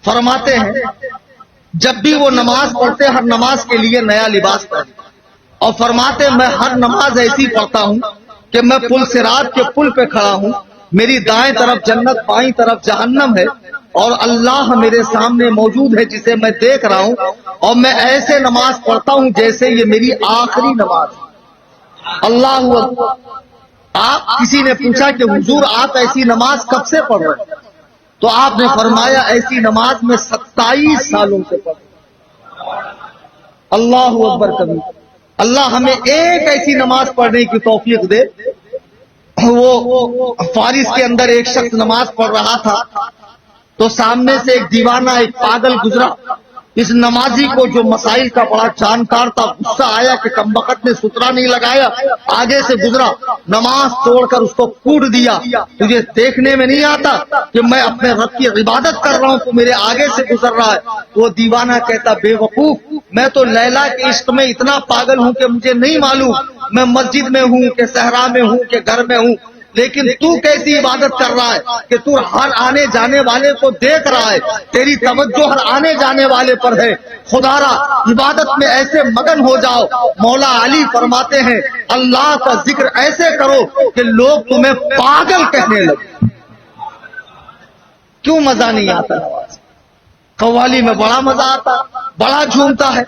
فرماتے ہیں جب بھی وہ نماز پڑھتے ہر نماز کے لیے نیا لباس پہنتے، اور فرماتے میں ہر نماز ایسی پڑھتا ہوں کہ میں پل صراط کے پل پہ کھڑا ہوں، میری دائیں طرف جنت، بائیں طرف جہنم ہے، اور اللہ میرے سامنے موجود ہے جسے میں دیکھ رہا ہوں، اور میں ایسے نماز پڑھتا ہوں جیسے یہ میری آخری نماز ہے۔ اللہ اکبر۔ آپ کسی نے پوچھا کہ حضور آپ ایسی نماز کب سے پڑھ رہے ہیں؟ تو آپ نے فرمایا ایسی نماز میں 27 سالوں سے پڑھ۔ اللہ اکبر کبھی۔ اللہ ہمیں ایک ایسی نماز پڑھنے کی توفیق دے۔ وہ فارس کے اندر ایک شخص نماز پڑھ رہا تھا تو سامنے سے ایک دیوانہ، ایک پاگل گزرا، اس نمازی کو جو مسائل کا بڑا جانکار تھا، غصہ آیا کہ کمبخت نے سترا نہیں لگایا، آگے سے گزرا، نماز توڑ کر اس کو کوٹ دیا۔ تجھے دیکھنے میں نہیں آتا کہ میں اپنے رب کی عبادت کر رہا ہوں تو میرے آگے سے گزر رہا ہے؟ وہ دیوانہ کہتا بے وقوف، میں تو لیلا کے عشق میں اتنا پاگل ہوں کہ مجھے نہیں معلوم میں مسجد میں ہوں کہ صحرا میں ہوں کہ گھر میں ہوں، لیکن تو کیسی عبادت کر رہا ہے کہ تو ہر آنے جانے والے کو دیکھ رہا ہے، تیری توجہ ہر آنے جانے والے پر ہے۔ خدا را عبادت میں ایسے مگن ہو جاؤ، مولا علی فرماتے ہیں اللہ کا ذکر ایسے کرو کہ لوگ تمہیں پاگل کہنے لگے۔ کیوں مزہ نہیں آتا نواز؟ قوالی میں بڑا مزہ آتا، بڑا جھومتا ہے۔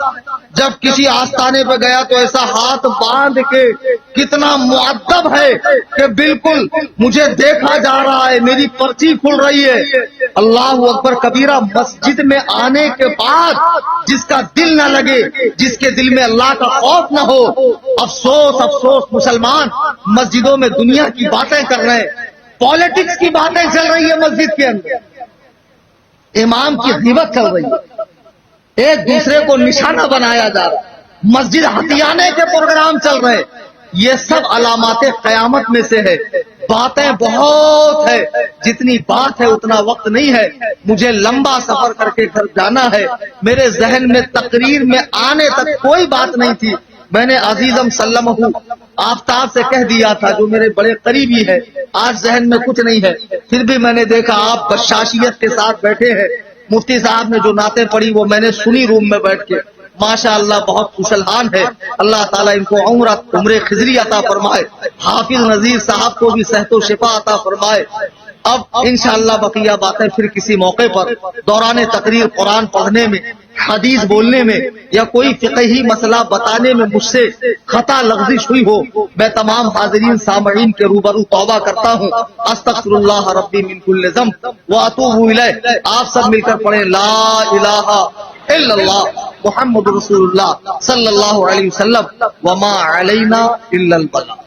جب کسی آستانے پہ گیا تو ایسا ہاتھ باندھ کے کتنا مؤدب ہے کہ بالکل مجھے دیکھا جا رہا ہے، میری پرچی کھل رہی ہے۔ اللہ اکبر کبیرہ، مسجد میں آنے کے بعد جس کا دل نہ لگے، جس کے دل میں اللہ کا خوف نہ ہو، افسوس افسوس مسلمان مسجدوں میں دنیا کی باتیں کر رہے ہیں، پالیٹکس کی باتیں چل رہی ہے مسجد کے اندر، امام کی غیبت چل رہی ہے، ایک دوسرے کو نشانہ بنایا جا رہا ہے، مسجد ہتھیانے کے پروگرام چل رہے ہیں۔ یہ سب علامات قیامت میں سے ہے۔ باتیں بہت ہے، جتنی بات ہے اتنا وقت نہیں ہے، مجھے لمبا سفر کر کے گھر جانا ہے۔ میرے ذہن میں تقریر میں آنے تک کوئی بات نہیں تھی، میں نے عزیزم سلمہ آفتاب سے کہہ دیا تھا جو میرے بڑے قریبی ہے، آج ذہن میں کچھ نہیں ہے، پھر بھی میں نے دیکھا آپ بشاشیت کے ساتھ بیٹھے ہیں۔ مفتی صاحب نے جو نعتیں پڑھی وہ میں نے سنی روم میں بیٹھ کے، ماشاءاللہ بہت خوشحال ہے۔ اللہ تعالیٰ ان کو عمر خضری عطا فرمائے، حافظ نذیر صاحب کو بھی صحت و شفا عطا فرمائے۔ اب انشاءاللہ بقیہ باتیں پھر کسی موقع پر دوران تقریر قرآن پڑھنے میں، حدیث بولنے میں یا کوئی فقہی مسئلہ بتانے میں مجھ سے خطا لغزش ہوئی ہو، میں تمام حاضرین سامعین کے روبرو توبہ کرتا ہوں۔ استغفر اللہ ربی من کل ذنب واتوب الیہ۔ آپ سب مل کر پڑھیں لا الہ الا اللہ محمد رسول اللہ صلی اللہ علیہ وسلم وما علینا الا البلاغ۔